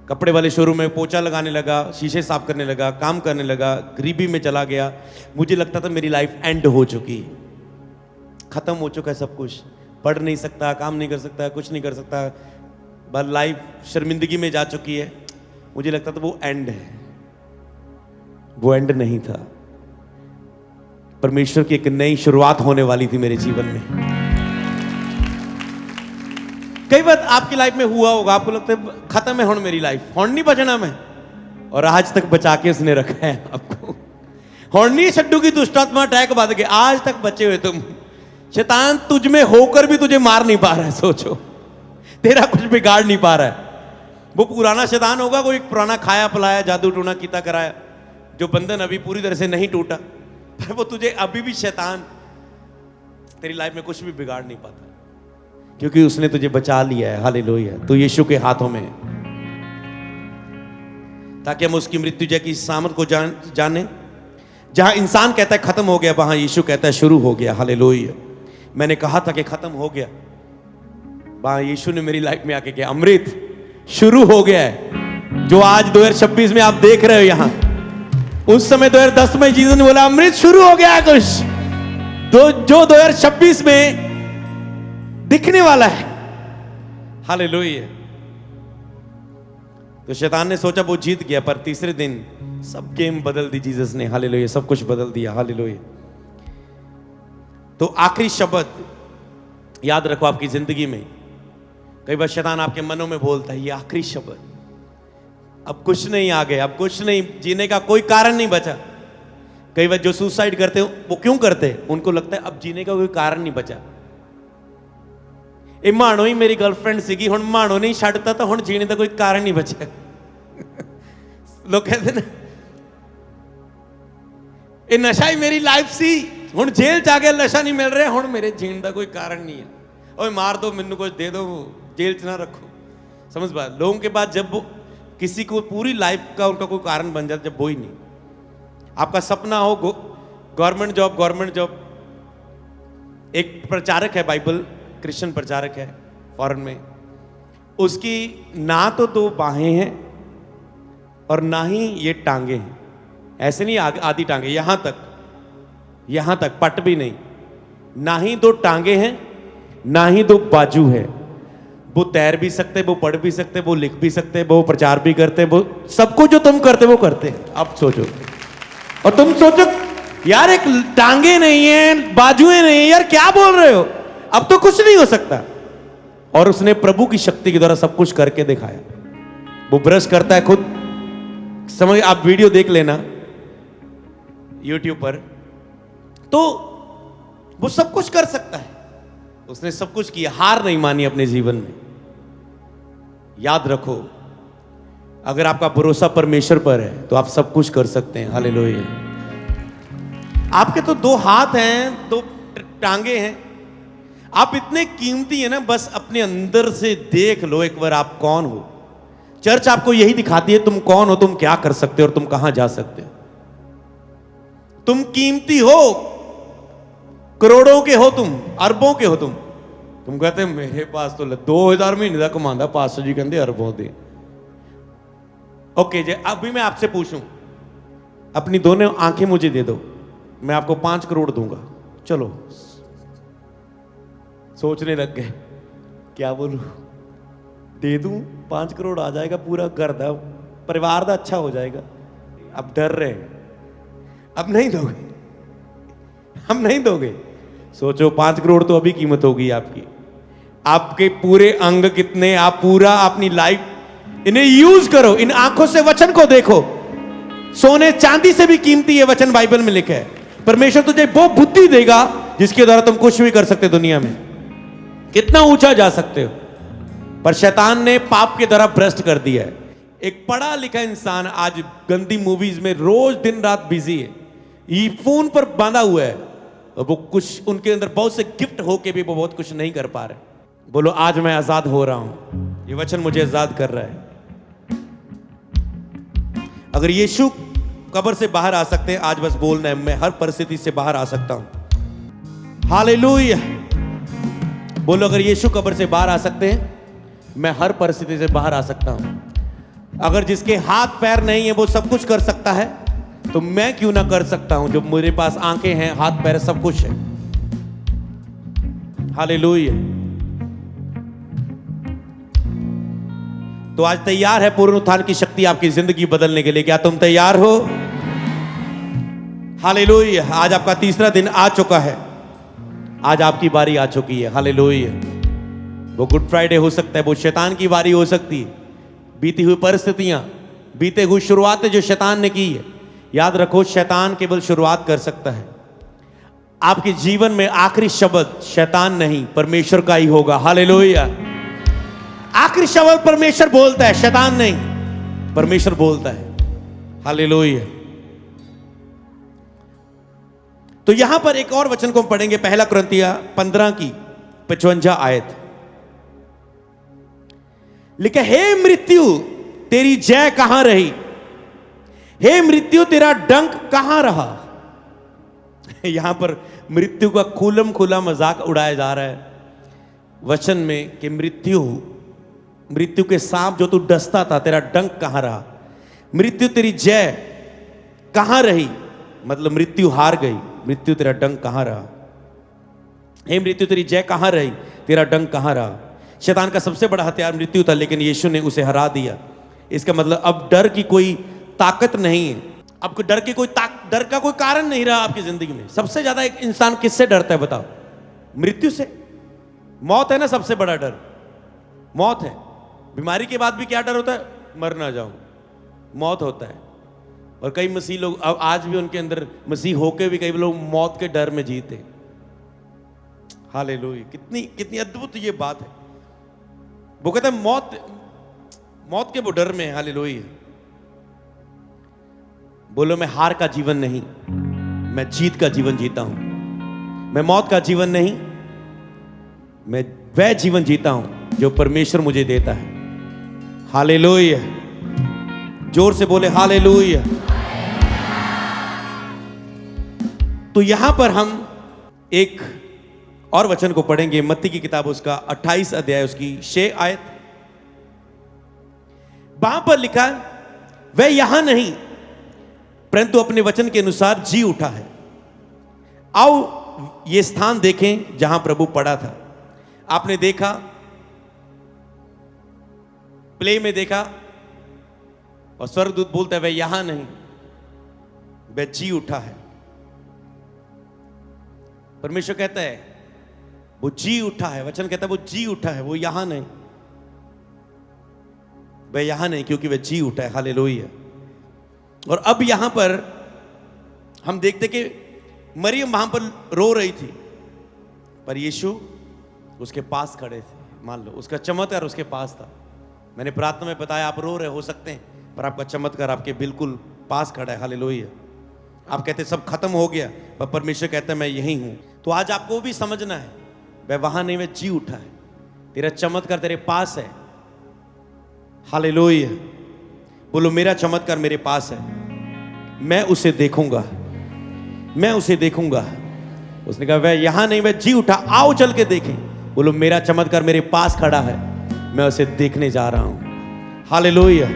कपड़े वाले शोरूम में पोछा लगाने लगा, शीशे साफ करने लगा, काम करने लगा, गरीबी में चला गया। मुझे लगता था मेरी लाइफ एंड हो चुकी, खत्म हो चुका है सब कुछ, पढ़ नहीं सकता, काम नहीं कर सकता, कुछ नहीं कर सकता, बस लाइफ शर्मिंदगी में जा चुकी है। मुझे लगता था वो एंड है। वो एंड नहीं था, परमेश्वर की एक नई शुरुआत होने वाली थी मेरे जीवन में। कई बार आपकी लाइफ में हुआ होगा, आपको लगता है खत्म है हुण मेरी लाइफ, हुण नहीं बचना मैं, और आज तक बचा के उसने रखा है आपको। हुण नहीं छड्डूगी दुष्टात्मा अटैक बद के, आज तक बचे हुए तुम। शैतान तुझ में होकर भी तुझे मार नहीं पा रहा है। सोचो, तेरा कुछ बिगाड़ नहीं पा रहा है। वो पुराना शैतान होगा, कोई पुराना खाया पलाया जादू टूना कीता कराया, जो बंधन अभी पूरी तरह से नहीं टूटा, पर वो तुझे अभी भी शैतान तेरी लाइफ में कुछ भी बिगाड़ नहीं पाता। क्योंकि उसने तुझे बचा लिया है। हालेलुया। तो यीशु के हाथों में है, ताकि हम उसकी मृत्यु जय की सामर्थ को जाने। जहां इंसान कहता है खत्म हो गया, वहां यीशु कहता है शुरू हो गया। हालेलुया। मैंने कहा था कि खत्म हो गया, वहां यीशु ने मेरी लाइफ में आके कहा अमृत शुरू हो गया है। जो आज 2026 में आप देख रहे हो यहां, उस समय 2010 में जीसस ने बोला अमृत शुरू हो गया है कुछ जो 2026 में दिखने वाला है। हालेलुया। तो शैतान ने सोचा वो जीत गया, पर तीसरे दिन सब गेम बदल दी जीसस ने। हालेलुया। सब कुछ बदल दिया। हालेलुया। तो आखिरी शब्द याद रखो आपकी जिंदगी में। कई बार शैतान आपके मनों में बोलता है ये आखिरी शब्द, अब कुछ नहीं आगे, अब कुछ नहीं, जीने का कोई कारण नहीं बचा। कई बार जो सुसाइड करते हो वो क्यों करते हैं? उनको लगता है अब जीने का कोई कारण नहीं बचा। ਇਹ ਮਾਣੋ ਹੀ ਮੇਰੀ गर्लफ्रेंड ਸੀਗੀ, ਹੁਣ ਮਾਣੋ नहीं ਛੱਡਤਾ ਤਾਂ ਹੁਣ जीने का कोई कारण नहीं बचा। लोग कहते ना ये नशा ही मेरी लाइफ सी, ਹੁਣ जेल च आ गया, नशा नहीं मिल रहा, ਹੁਣ मेरे जीने का कोई कारण नहीं है। ओए मार दो, मैनू कुछ दे दो, जेल च ना रखो। समझ पा? लोगों के बाद जब वो किसी को पूरी लाइफ का उनका कोई कारण बन जाता, जब वो ही नहीं। आपका सपना हो गवर्नमेंट जॉब। एक प्रचारक है, बाइबल क्रिश्चियन प्रचारक है फॉरेन में, उसकी ना तो 2 बाहें हैं और ना ही ये टांगे हैं। ऐसे नहीं आधी टांगे, यहां तक पट भी नहीं, ना ही 2 टांगे हैं, ना ही 2 बाजू है। वो तैर भी सकते, वो पढ़ भी सकते, वो लिख भी सकते, वो प्रचार भी करते, वो सब कुछ जो तुम करते वो करते। अब सोचो, और तुम सोचो यार एक टांगे नहीं है, बाजुएं नहीं है, यार क्या बोल रहे हो, अब तो कुछ नहीं हो सकता। और उसने प्रभु की शक्ति के द्वारा सब कुछ करके दिखाया। वो ब्रश करता है खुद, समझ, आप वीडियो देख लेना YouTube पर, तो वो सब कुछ कर सकता है। उसने सब कुछ किया, हार नहीं मानी अपने जीवन में। याद रखो, अगर आपका भरोसा परमेश्वर पर है तो आप सब कुछ कर सकते हैं। हालेलुया। आपके तो 2 हाथ हैं, 2 टांगे हैं, आप इतने कीमती है ना, बस अपने अंदर से देख लो एक बार आप कौन हो। चर्च आपको यही दिखाती है तुम कौन हो, तुम क्या कर सकते हो और तुम कहां जा सकते हो। तुम कीमती हो, करोड़ों के हो, तुम अरबों के हो। तुम कहते मेरे पास तो 2000 महीने का कमांदा, पास्टर जी कहते अरबों दे। ओके जी, अभी मैं आपसे पूछूं, अपनी दोनों आंखें मुझे दे दो, मैं आपको 5 करोड़ दूंगा। चलो, सोचने लग गए क्या बोलूं, दे दूं 5 करोड़ आ जाएगा, पूरा घर दा परिवार दा अच्छा हो जाएगा। अब डर रहे हैं, अब नहीं दोगे, हम नहीं दोगे। सोचो 5 करोड़ तो अभी कीमत होगी आपकी। आपके पूरे अंग कितने, आप पूरा अपनी लाइफ इन्हें यूज करो। इन आंखों से वचन को देखो, सोने चांदी से भी कीमती ये वचन बाइबल में लिखा है। परमेश्वर तुझे वो बुद्धि देगा जिसके द्वारा तुम कुछ भी कर सकते हो दुनिया में, कितना ऊंचा जा सकते हो। पर शैतान ने पाप के द्वारा भ्रष्ट कर दिया है। एक पढ़ा लिखा इंसान आज गंदी मूवीज में रोज दिन रात बिजी है, ये फोन पर बांधा हुआ है, और वो कुछ उनके अंदर बहुत से गिफ्ट होके भी वो बहुत कुछ नहीं कर पा रहे। बोलो आज मैं आजाद हो रहा हूं, ये वचन मुझे आजाद कर रहा है। अगर यीशु कब्र से बाहर आ सकते हैं, आज बस बोलना है मैं हर परिस्थिति से बाहर आ सकता हूं। हालेलुया। बोलो अगर यीशु कब्र से बाहर आ सकते हैं, मैं हर परिस्थिति से बाहर आ सकता हूं। अगर जिसके हाथ पैर नहीं है वो सब कुछ कर सकता है, तो मैं क्यों ना कर सकता हूं, जो मेरे पास आंखें हैं, हाथ पैर सब कुछ है। हालेलुया। तो आज तैयार है पूर्ण उत्थान की शक्ति आपकी जिंदगी बदलने के लिए? क्या तुम तैयार हो? हालेलुया। आज आपका 3रा दिन आ चुका है, आज आपकी बारी आ चुकी है। हालेलुया। वो गुड फ्राइडे हो सकता है, वो शैतान की बारी हो सकती है, बीती हुई परिस्थितियां, बीते हुई शुरुआतें जो शैतान ने की है। याद रखो, शैतान केवल शुरुआत कर सकता है। आपके जीवन में आखिरी शब्द शैतान नहीं, परमेश्वर का ही होगा। हालेलुया। आखिरी शब्द परमेश्वर बोलता है, शैतान नहीं, परमेश्वर बोलता है। हालेलुया। तो यहां पर एक और वचन को हम पढ़ेंगे, 1 कुरिन्थियों 15 की 55 आयत। लिखा, हे मृत्यु तेरी जय कहां रही, हे मृत्यु तेरा डंक कहां रहा। यहां पर मृत्यु का खुलम खुला मजाक उड़ाया जा रहा है वचन में कि मृत्यु के सांप जो तू डसता था, तेरा डंक कहां रहा। मृत्यु तेरी जय कहां रही, मतलब मृत्यु हार गई। मृत्यु तेरा डंक कहां रहा, हे मृत्यु तेरी जय कहां रही, तेरा डंक कहां रहा। शैतान का सबसे बड़ा हथियार मृत्यु था, लेकिन यीशु ने उसे हरा दिया। इसका मतलब अब डर की कोई ताकत नहीं है, अब डर का कोई कारण नहीं रहा आपकी जिंदगी में। सबसे ज्यादा एक इंसान किससे डरता है बताओ? मृत्यु से। मौत है ना सबसे बड़ा डर, मौत है। बीमारी के बाद भी क्या डर होता है? मर ना जाऊं, मौत होता है। और कई मसीह लोग अब आज भी उनके अंदर मसीह होके भी कई लोग मौत के डर में जीते। हालेलुया, कितनी अद्भुत ये बात है। वो कहते हैं मौत के वो डर में। हालेलुया। बोलो, मैं हार का जीवन नहीं, मैं जीत का जीवन जीता हूं। मैं मौत का जीवन नहीं, मैं वह जीवन जीता हूं जो परमेश्वर मुझे देता है। हालेलुया। जोर से बोले हालेलुया। तो यहां पर हम एक और वचन को पढ़ेंगे, मत्ती की किताब उसका 28 अध्याय उसकी 6 आयत। वहां पर लिखा है, वह यहां नहीं परंतु अपने वचन के अनुसार जी उठा है। आओ ये स्थान देखें जहां प्रभु पड़ा था। आपने देखा, प्ले में देखा, और स्वर्गदूत बोलता है वह यहां नहीं, वह जी उठा है। परमेश्वर कहता है वो जी उठा है। वचन कहता है वो जी उठा है, वो यहां नहीं, वह यहां नहीं, क्योंकि वह जी उठा है। हालेलुया। और अब यहां पर हम देखते कि मरियम वहां पर रो रही थी, पर यीशु उसके पास खड़े थे। मान लो उसका चमत्कार उसके पास था। मैंने प्रार्थना में बताया आप रो रहे हो सकते हैं, पर आपका चमत्कार आपके बिल्कुल पास खड़ा है। हालेलुया। आप कहते सब खत्म हो गया, पर परमेश्वर कहता है मैं यही हूं। तो आज आपको भी समझना है, वह वहां नहीं, वह जी उठा है। तेरा चमत्कार तेरे पास है। हालेलुया। बोलो, मेरा चमत्कार मेरे पास है, मैं उसे देखूंगा, मैं उसे देखूंगा। उसने कहा वह यहां नहीं, वह जी उठा, आओ चल के देखें। बोलो, मेरा चमत्कार मेरे पास खड़ा है, मैं उसे देखने जा रहा हूं। Hallelujah,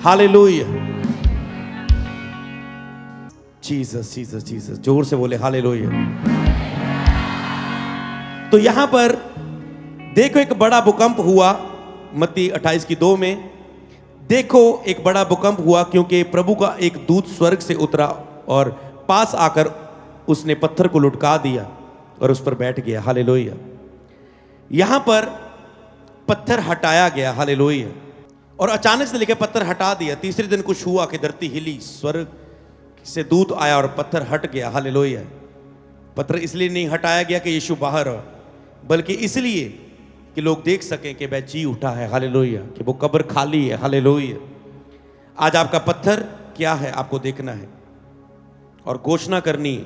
hallelujah. Jesus Jesus Jesus, जोर से बोले हालेलुया। तो यहां पर देखो एक बड़ा भूकंप हुआ, मत्ती 28:2 में देखो एक बड़ा भूकंप हुआ, क्योंकि प्रभु का एक दूत स्वर्ग से उतरा और पास आकर उसने पत्थर को लुढ़का दिया और उस पर बैठ गया। हालेलुया। यहां पर पत्थर हटाया गया। हालेलुया। और अचानक से लेकर पत्थर हटा दिया। तीसरे दिन कुछ हुआ कि धरती हिली, स्वर्ग से दूत आया और पत्थर हट गया। हालेलुया। पत्थर इसलिए नहीं हटाया गया कि यीशु बाहर हो, बल्कि इसलिए कि लोग देख सकें कि वह जी उठा है। हालेलुया। कि वो कब्र खाली है। हालेलुया। आज आपका पत्थर क्या है आपको देखना है और घोषणा करनी है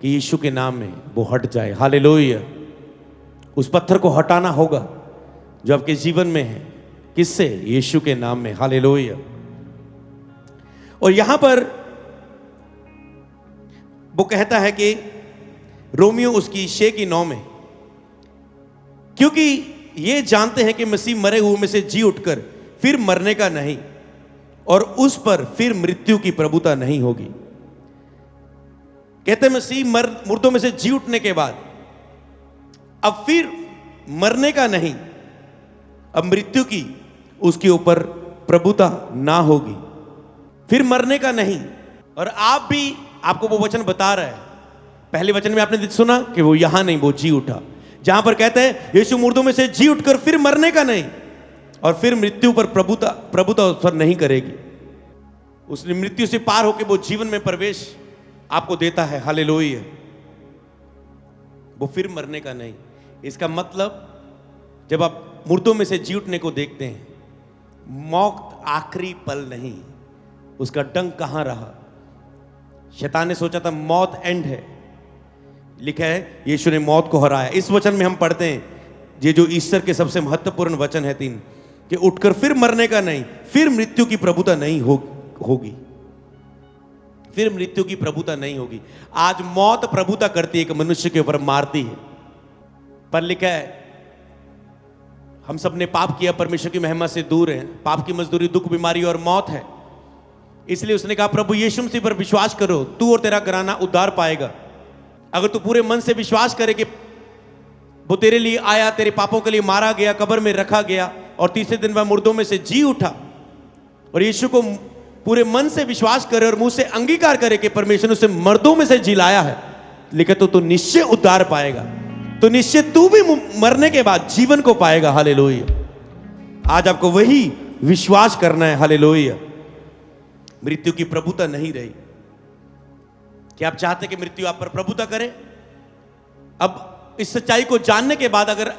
कि यीशु के नाम में वो हट जाए। हालेलुया। उस पत्थर को हटाना होगा जो आपके जीवन में है। किससे? यीशु के नाम में। हालेलुया। और यहां पर वो कहता है कि रोमियो उसकी 6:9 में, क्योंकि ये जानते हैं कि मसीह मरे हुए में से जी उठकर फिर मरने का नहीं, और उस पर फिर मृत्यु की प्रभुता नहीं होगी। कहते हैं मसीह मुर्दों में से जी उठने के बाद अब फिर मरने का नहीं, अब मृत्यु की उसके ऊपर प्रभुता ना होगी। फिर मरने का नहीं। और आप भी, आपको वो वचन बता रहा है। पहले वचन में आपने सुना कि वो यहां नहीं, वो जी उठा। जहां पर कहते हैं यीशु मुर्दों में से जी उठकर फिर मरने का नहीं, और फिर मृत्यु पर प्रभुता उस पर नहीं करेगी। उसने मृत्यु से पार होकर वो जीवन में प्रवेश आपको देता है। हालेलुया। वो फिर मरने का नहीं। इसका मतलब जब आप मुर्दों में से जी उठने को देखते हैं, मौत आखिरी पल नहीं, उसका डंक कहां रहा। शैतान ने सोचा था मौत एंड है, लिखा है यीशु ने मौत को हराया। इस वचन में हम पढ़ते हैं, ये जो ईस्टर के सबसे महत्वपूर्ण वचन है 3, कि उठकर फिर मरने का नहीं, फिर मृत्यु की प्रभुता नहीं होगी, फिर मृत्यु की प्रभुता नहीं होगी। आज मौत प्रभुता करती है कि मनुष्य के ऊपर मारती है। पर लिखा है हम सब ने पाप किया, परमेश्वर की महिमा से दूर हैं, पाप की मजदूरी दुख, बीमारी और मौत है। इसलिए उसने कहा प्रभु यीशु मसीह पर विश्वास करो, तू और तेरा घराना उद्धार पाएगा। अगर तू पूरे मन से विश्वास करे कि वो तेरे लिए आया, तेरे पापों के लिए मारा गया, कब्र में रखा गया और तीसरे दिन वह मुर्दों में से जी उठा, और यीशु को पूरे मन से विश्वास करे और मुंह से अंगीकार करे कि परमेश्वर ने उसे मर्दों में से जिलाया है, लिखे तो निश्चय उद्धार पाएगा। तो निश्चय तू भी मरने के बाद जीवन को पाएगा। हालेलुया। आज आपको वही विश्वास करना है। हालेलुया। मृत्यु की प्रभुता नहीं रही। क्या आप चाहते कि मृत्यु आप पर प्रभुता करे? अब इस सच्चाई को जानने के बाद अगर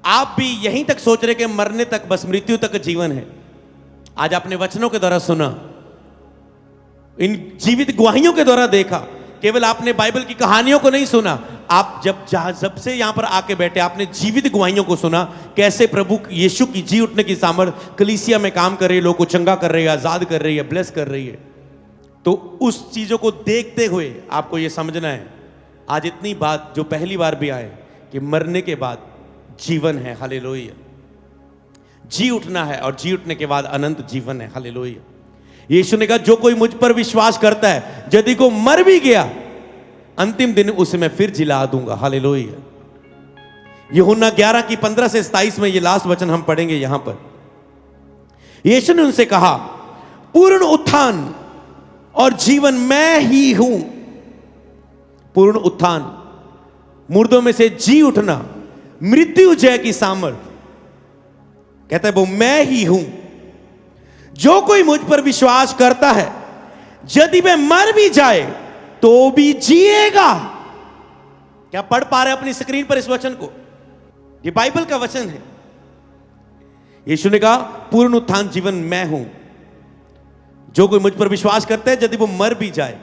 आप भी यहीं तक सोच रहे कि मरने तक, बस मृत्यु तक जीवन है, आज आपने वचनों के द्वारा सुना, इन जीवित गवाहियों के द्वारा देखा, केवल आपने बाइबल की कहानियों को नहीं सुना, आप जब से यहां पर आके बैठे आपने जीवित गवाहियों को सुना, कैसे प्रभु यीशु की जी उठने की सामर्थ कलीसिया में काम कर रही है, लोगों को चंगा कर रही है, आजाद कर रही है, ब्लेस कर रही है। तो उस चीजों को देखते हुए आपको यह समझना है आज इतनी बात जो पहली बार भी आए कि मरने के बाद जीवन है। हालेलुया। जी उठना है और जी उठने के बाद अनंत जीवन है। हालेलुया। यीशु ने कहा जो कोई मुझ पर विश्वास करता है, यदि को मर भी गया, अंतिम दिन उसे मैं फिर जिला दूंगा। हालेलुया। यूहन्ना 11 की 15 से 27 में ये लास्ट वचन हम पढ़ेंगे। यहां पर यीशु ने उनसे कहा पूर्ण उत्थान और जीवन मैं ही हूं। पूर्ण उत्थान, मुर्दों में से जी उठना, मृत्यु जय की सामर्थ। कहता है वो मैं ही हूं। जो कोई मुझ पर विश्वास करता है, यदि वह मर भी जाए तो भी जिएगा। क्या पढ़ पा रहे अपनी स्क्रीन पर इस वचन को? ये बाइबल का वचन है। यीशु ने कहा पूर्ण उत्थान जीवन मैं हूं। जो कोई मुझ पर विश्वास करता है, यदि वो मर भी जाए।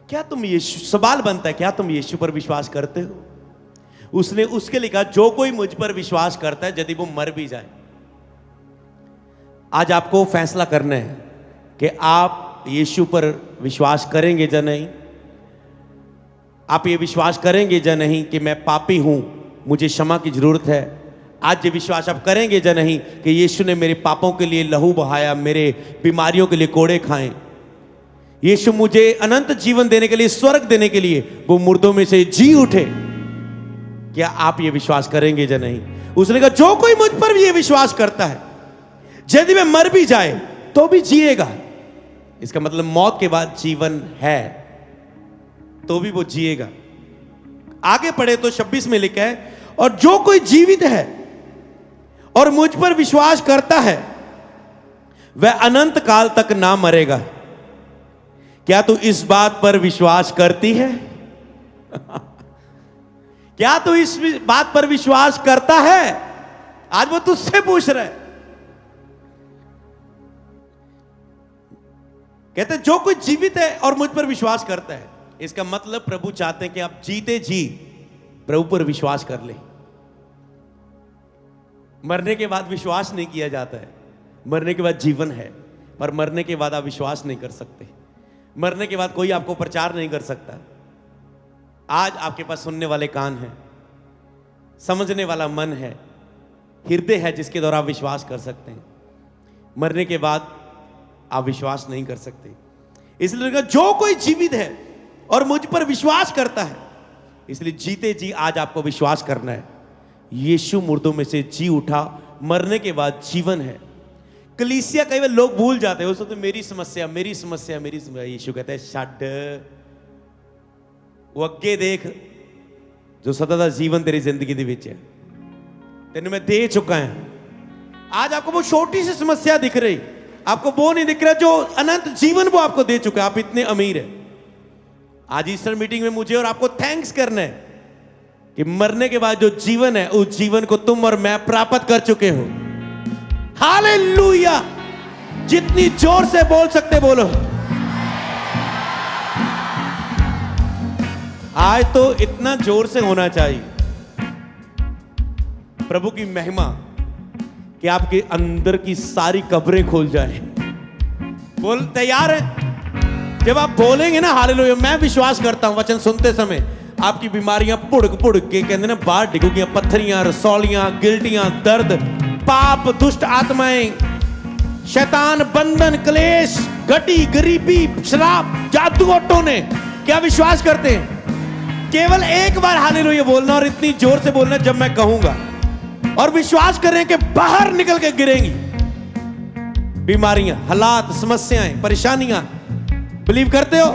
क्या तुम यीशु, सवाल बनता है, क्या तुम यीशु पर विश्वास करते हो? उसने उसके लिए कहा जो कोई मुझ पर विश्वास करता है, यदि वो मर भी जाए। आज आपको फैसला करना है कि आप यीशु पर विश्वास करेंगे या नहीं। आप ये विश्वास करेंगे या नहीं कि मैं पापी हूं, मुझे क्षमा की जरूरत है। आज ये विश्वास आप करेंगे या नहीं कि यीशु ने मेरे पापों के लिए लहू बहाया, मेरे बीमारियों के लिए कोड़े खाए, यीशु मुझे अनंत जीवन देने के लिए, स्वर्ग देने के लिए वो मुर्दों में से जी उठे। क्या आप ये विश्वास करेंगे या नहीं? उसने कहा जो कोई मुझ पर भी ये विश्वास करता है, यदि वह मर भी जाए तो भी जिएगा। इसका मतलब मौत के बाद जीवन है, तो भी वो जिएगा। आगे पढ़े तो 26 में लिखा है और जो कोई जीवित है और मुझ पर विश्वास करता है, वह अनंत काल तक ना मरेगा। क्या तू इस बात पर विश्वास करती है? क्या तू इस बात पर विश्वास करता है? आज वो तुझसे पूछ रहा है। कहते जो कोई जीवित है और मुझ पर विश्वास करता है, इसका मतलब प्रभु चाहते हैं कि आप जीते जी प्रभु पर विश्वास कर ले। मरने के बाद विश्वास नहीं किया जाता है। मरने के बाद जीवन है, पर मरने के बाद आप विश्वास नहीं कर सकते। मरने के बाद कोई आपको प्रचार नहीं कर सकता। आज आपके पास सुनने वाले कान हैं, समझने वाला मन है, हृदय है जिसके द्वारा आप विश्वास कर सकते हैं। मरने के बाद आप विश्वास नहीं कर सकते। इसलिए जो कोई जीवित है और मुझ पर विश्वास करता है, इसलिए जीते जी आज आपको विश्वास करना है यीशु मुर्दों में से जी उठा, मरने के बाद जीवन है। कलीसिया कई बार लोग भूल जाते हैं, उसको तो मेरी समस्या मेरी समस्या मेरी समस्या। यीशु कहता है छड्ड, वो अगे देख जो सदा दा जीवन तेरी जिंदगी दे विच है, तेन मैं दे चुका है। आज आपको वो छोटी सी समस्या दिख रही, आपको वो नहीं दिख रहा जो अनंत जीवन वो आपको दे चुका है। आप इतने अमीर है। आज ईस्टर मीटिंग में मुझे और आपको थैंक्स करना है कि मरने के बाद जो जीवन है, उस जीवन को तुम और मैं प्राप्त कर चुके हो। हालेलुया। जितनी जोर से बोल सकते बोलो। आज तो इतना जोर से होना चाहिए। प्रभु की महिमा। कि आपके अंदर की सारी कब्रें खोल जाए। बोल तैयार है? जब आप बोलेंगे ना हालेलुया, मैं विश्वास करता हूं वचन सुनते समय आपकी बीमारियां पुड़क पुड़क के कहते ना बाहर डिगोगी, पत्थरियां, रसौलियां, गिल्टियां, दर्द, पाप, दुष्ट आत्माएं, शैतान, बंधन, क्लेश, घटी, गरीबी, शराब, जादू और टोने। क्या विश्वास करते हैं? केवल एक बार हालेलुया बोलना और इतनी जोर से बोलना जब मैं कहूंगा, और विश्वास करें कि बाहर निकल के गिरेंगी बीमारियां, हालात, समस्याएं, परेशानियां। बिलीव करते हो?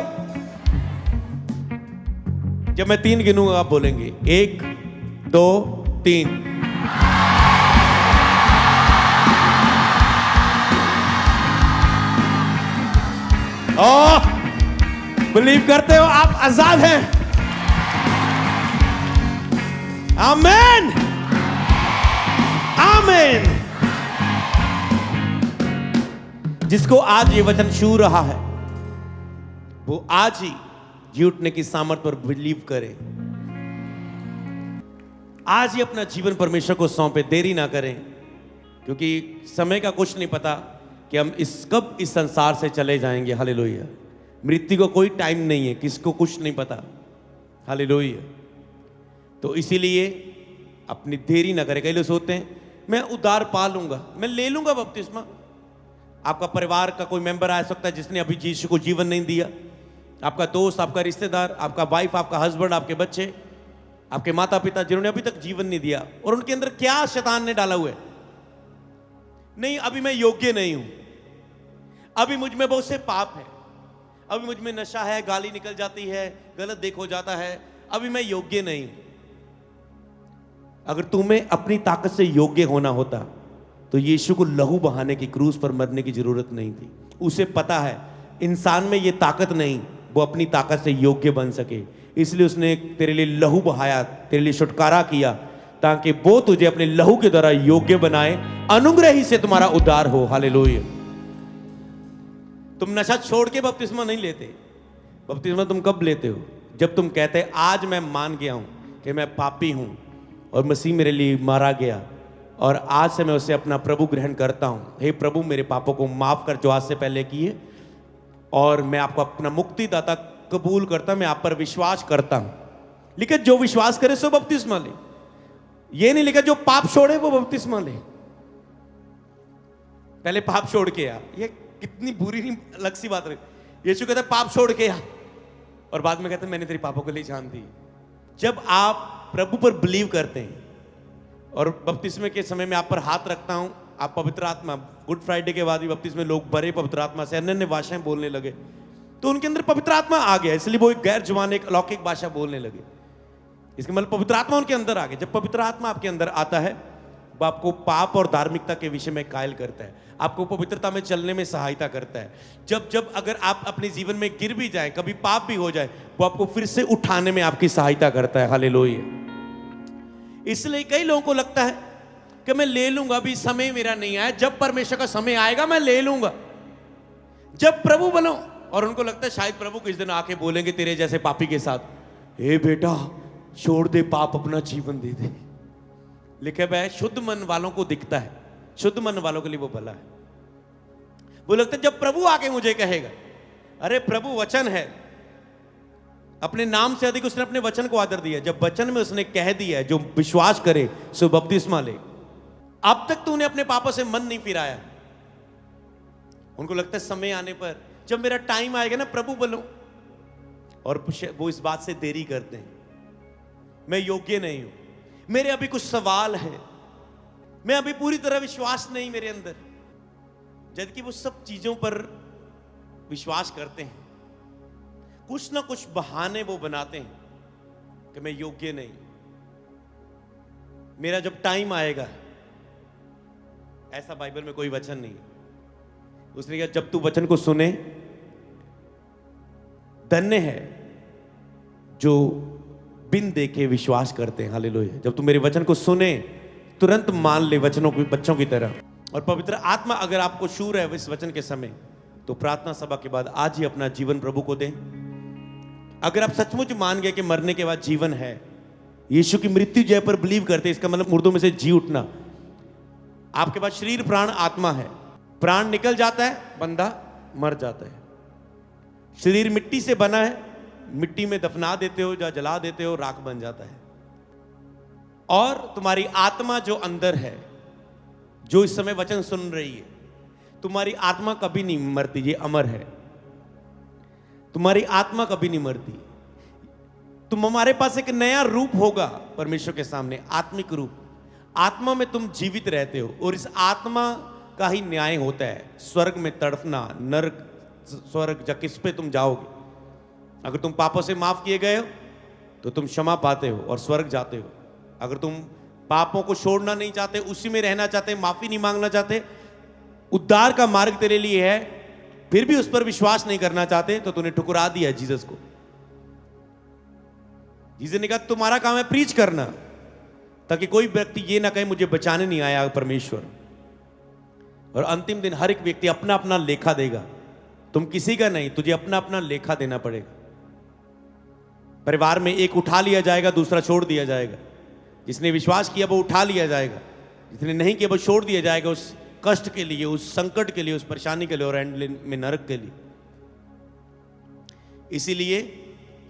जब मैं 3 गिनूंगा आप बोलेंगे 1 2 3। ओह, बिलीव करते हो? आप आजाद हैं। आमीन, आमीन। जिसको आज ये वचन छू रहा है वो आज ही जी उठने की सामर्थ पर बिलीव करे। आज ही अपना जीवन परमेश्वर को सौंपे, देरी ना करें, क्योंकि समय का कुछ नहीं पता कि हम कब इस संसार से चले जाएंगे। हालेलुया। मृत्यु को कोई टाइम नहीं है, किसको कुछ नहीं पता। हालेलुया। तो इसीलिए अपनी देरी ना करें। कई लोग सोचते हैं मैं उधार पा लूंगा, मैं ले लूंगा बपतिस्मा। आपका परिवार का कोई मेंबर आ सकता है जिसने अभी यीशु को जीवन नहीं दिया, आपका दोस्त, आपका रिश्तेदार, आपका वाइफ, आपका हस्बैंड, आपके बच्चे, आपके माता पिता जिन्होंने अभी तक जीवन नहीं दिया, और उनके अंदर क्या शैतान ने डाला हुआ है? नहीं, अभी मैं योग्य नहीं हूं, अभी मुझ में बहुत से पाप है, अभी मुझ में नशा है, गाली निकल जाती है, गलत देख हो जाता है, अभी मैं योग्य नहीं हूं। अगर तुम्हें अपनी ताकत से योग्य होना होता तो यीशु को लहू बहाने की, क्रूस पर मरने की जरूरत नहीं थी। उसे पता है इंसान में ये ताकत नहीं, वो अपनी ताकत से योग्य बन सके, इसलिए उसने तेरे लिए लहू बहाया, तेरे लिए छुटकारा किया, ताकि वो तुझे अपने लहू के द्वारा योग्य बनाए, अनुग्रह ही से तुम्हारा उद्धार हो। हालेलुया। तुम नशा छोड़ के बपतिस्मा नहीं लेते। बपतिस्मा तुम कब लेते हो? जब तुम कहते आज मैं मान गया हूं कि मैं पापी हूं और मसीह मेरे लिए मारा गया, और आज से मैं उसे अपना प्रभु ग्रहण करता हूं। हे प्रभु, मेरे पापों को माफ कर जो आज से पहले किए, और मैं आपको अपना मुक्तिदाता कबूल करता, मैं आप पर विश्वास करता हूं। लिखा जो विश्वास करे सो बपतिस्मा ले। ये नहीं लिखा जो पाप छोड़े वो बपतिस्मा ले। पहले पाप छोड़ के आ, ये कितनी बुरी नहीं अलग सी बात है। यीशु कहता है पाप छोड़ के आ, और बाद में कहते हैं मैंने तेरी पापों के लिए जान दी। जब आप प्रभु पर बिलीव करते हैं, और बपतिस्मे के समय में आप पर हाथ रखता हूं, आप पवित्र आत्मा, गुड फ्राइडे के बाद भी बपतिस्मे लोग भरे पवित्र आत्मा से, अन्य भाषाएं बोलने लगे, तो उनके अंदर पवित्र आत्मा आ गया, इसलिए वो एक गैर जुबान, एक अलौकिक भाषा बोलने लगे। इसका मतलब पवित्र आत्मा उनके अंदर आ गया। जब पवित्र आत्मा आपके अंदर आता है, वो आपको पाप और धार्मिकता के विषय में कायल करता है, आपको पवित्रता में चलने में सहायता करता है। जब अगर आप अपने जीवन में गिर भी जाए, कभी पाप भी हो जाए, वो आपको फिर से उठाने में आपकी सहायता करता है। हालेलुया। इसलिए कई लोगों को लगता है कि मैं ले लूंगा, अभी समय मेरा नहीं आया, जब परमेश्वर का समय आएगा मैं ले लूंगा, जब प्रभु बनो। और उनको लगता है शायद प्रभु किस दिन आके बोलेंगे तेरे जैसे पापी के साथ, हे बेटा छोड़ दे पाप, अपना जीवन दे दे। लिखे हुआ है शुद्ध मन वालों को दिखता है, शुद्ध मन वालों के लिए वो भला है। वो लगता है जब प्रभु आके मुझे कहेगा, अरे प्रभु वचन है, अपने नाम से अधिक उसने अपने वचन को आदर दिया। जब वचन में उसने कह दिया है जो विश्वास करे सो बपतिस्मा ले। अब तक तूने अपने पापों से मन नहीं फिराया। उनको लगता है समय आने पर, जब मेरा टाइम आएगा ना प्रभु बोलो, और वो इस बात से देरी करते हैं, मैं योग्य नहीं हूं, मेरे अभी कुछ सवाल है, मैं अभी पूरी तरह विश्वास नहीं मेरे अंदर। जबकि वो सब चीजों पर विश्वास करते हैं, कुछ ना कुछ बहाने वो बनाते हैं कि मैं योग्य नहीं, मेरा जब टाइम आएगा। ऐसा बाइबल में कोई वचन नहीं। उसने कहा जब तू वचन को सुने, धन्य है जो बिन देखे विश्वास करते हैं। हालेलुया। जब तू मेरे वचन को सुने, तुरंत मान ले वचनों की, बच्चों की तरह। और पवित्र आत्मा अगर आपको छू रहा है इस वचन के समय, तो प्रार्थना सभा के बाद आज ही अपना जीवन प्रभु को दें। अगर आप सचमुच मान गए कि मरने के बाद जीवन है, यीशु की मृत्यु जय पर बिलीव करते, इसका मतलब मुर्दों में से जी उठना, आपके पास शरीर, प्राण, आत्मा है। प्राण निकल जाता है, बंदा मर जाता है। शरीर मिट्टी से बना है, मिट्टी में दफना देते हो या जला देते हो, राख बन जाता है। और तुम्हारी आत्मा जो अंदर है, जो इस समय वचन सुन रही है, तुम्हारी आत्मा कभी नहीं मरती, ये अमर है। तुम्हारी आत्मा कभी नहीं मरती। तुम, हमारे पास एक नया रूप होगा परमेश्वर के सामने, आत्मिक रूप। आत्मा में तुम जीवित रहते हो और इस आत्मा का ही न्याय होता है। स्वर्ग में तड़पना, नरक, स्वर्ग या किस पे तुम जाओगे। अगर तुम पापों से माफ किए गए हो तो तुम क्षमा पाते हो और स्वर्ग जाते हो। अगर तुम पापों को छोड़ना नहीं चाहते, उसी में रहना चाहते, माफी नहीं मांगना चाहते, उद्धार का मार्ग तेरे लिए है, फिर भी उस पर विश्वास नहीं करना चाहते, तो तूने ठुकरा दिया जीसस को। जीसस ने कहा तुम्हारा काम है प्रीच करना, ताकि कोई व्यक्ति ये ना कहे मुझे बचाने नहीं आया परमेश्वर। और अंतिम दिन हर एक व्यक्ति अपना अपना लेखा देगा। तुम किसी का नहीं, तुझे अपना अपना लेखा देना पड़ेगा। परिवार में एक उठा लिया जाएगा, दूसरा छोड़ दिया जाएगा। जिसने विश्वास किया वो उठा लिया जाएगा, जिसने नहीं किया वो छोड़ दिया जाएगा, उस कष्ट के लिए, उस संकट के लिए, उस परेशानी के लिए और एंड में नरक के लिए। इसीलिए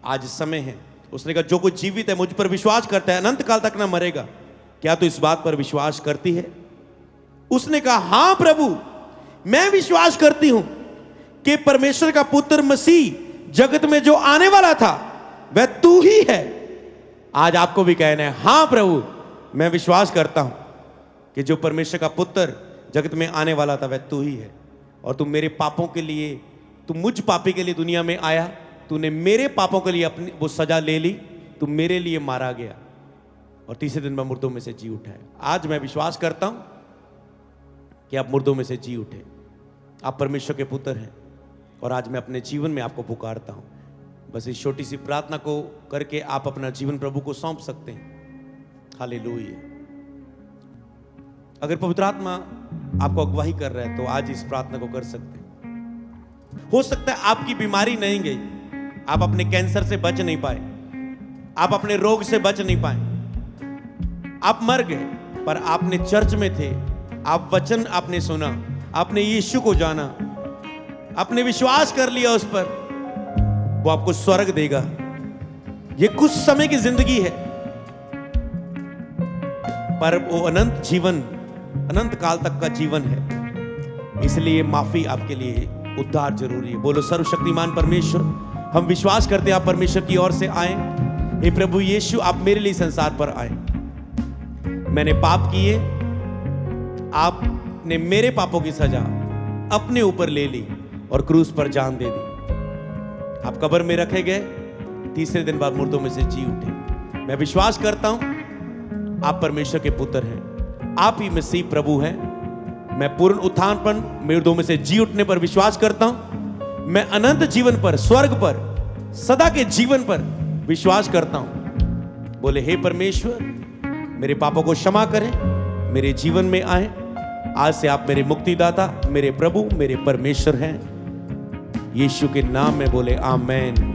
आज समय है। उसने कहा जो कोई जीवित है, मुझ पर विश्वास करता है, अनंत काल तक ना मरेगा। क्या तू इस बात पर विश्वास करती है? उसने कहा हां प्रभु, मैं विश्वास करती हूं कि परमेश्वर का पुत्र मसीह जगत में जो आने वाला था वह तू ही है। आज आपको भी कहना है हां प्रभु, मैं विश्वास करता हूं कि जो परमेश्वर का पुत्र जगत में आने वाला था वह तू ही है। और तू मेरे पापों के लिए, तू मुझ पापी के लिए दुनिया में आया, तूने मेरे पापों के लिए अपनी वो सजा ले ली, तू मेरे लिए मारा गया और तीसरे दिन में मुर्दों में से जी उठा है। आज मैं विश्वास करता हूं कि आप मुर्दों में से जी उठे, आप परमेश्वर के पुत्र हैं। और आज मैं अपने जीवन में आपको पुकारता हूं। बस इस छोटी सी प्रार्थना को करके आप अपना जीवन प्रभु को सौंप सकते हैं। हालेलुया। अगर पवित्र आत्मा आपको अगुवाई कर रहा है तो आज इस प्रार्थना को कर सकते हैं। हो सकता है आपकी बीमारी नहीं गई, आप अपने कैंसर से बच नहीं पाए, आप अपने रोग से बच नहीं पाए, आप मर गए, पर आपने चर्च में थे, आप वचन आपने सुना, आपने यीशु को जाना, आपने विश्वास कर लिया उस पर, वो आपको स्वर्ग देगा। ये कुछ समय की जिंदगी है, पर वो अनंत जीवन, अनंत काल तक का जीवन है। इसलिए माफी आपके लिए, उद्धार जरूरी है। बोलो सर्वशक्तिमान परमेश्वर, हम विश्वास करते हैं आप परमेश्वर की ओर से आए। हे प्रभु यीशु, आप मेरे लिए संसार पर आए। मैंने पाप किए, आपने मेरे पापों की सजा अपने ऊपर ले ली और क्रूस पर जान दे दी। आप कब्र में रखे गए, तीसरे दिन बाद मुर्दों में से जी उठे। मैं विश्वास करता हूं आप परमेश्वर के पुत्र हैं, आप ही मसीह प्रभु हैं। मैं पूर्ण उत्थान पर, मुर्दों में से जी उठने पर विश्वास करता हूं। मैं अनंत जीवन पर, स्वर्ग पर, सदा के जीवन पर विश्वास करता हूं। बोले हे परमेश्वर, मेरे पापों को क्षमा करें, मेरे जीवन में आए। आज से आप मेरे मुक्तिदाता, मेरे प्रभु, मेरे परमेश्वर हैं। यीशु के नाम में बोले आमेन।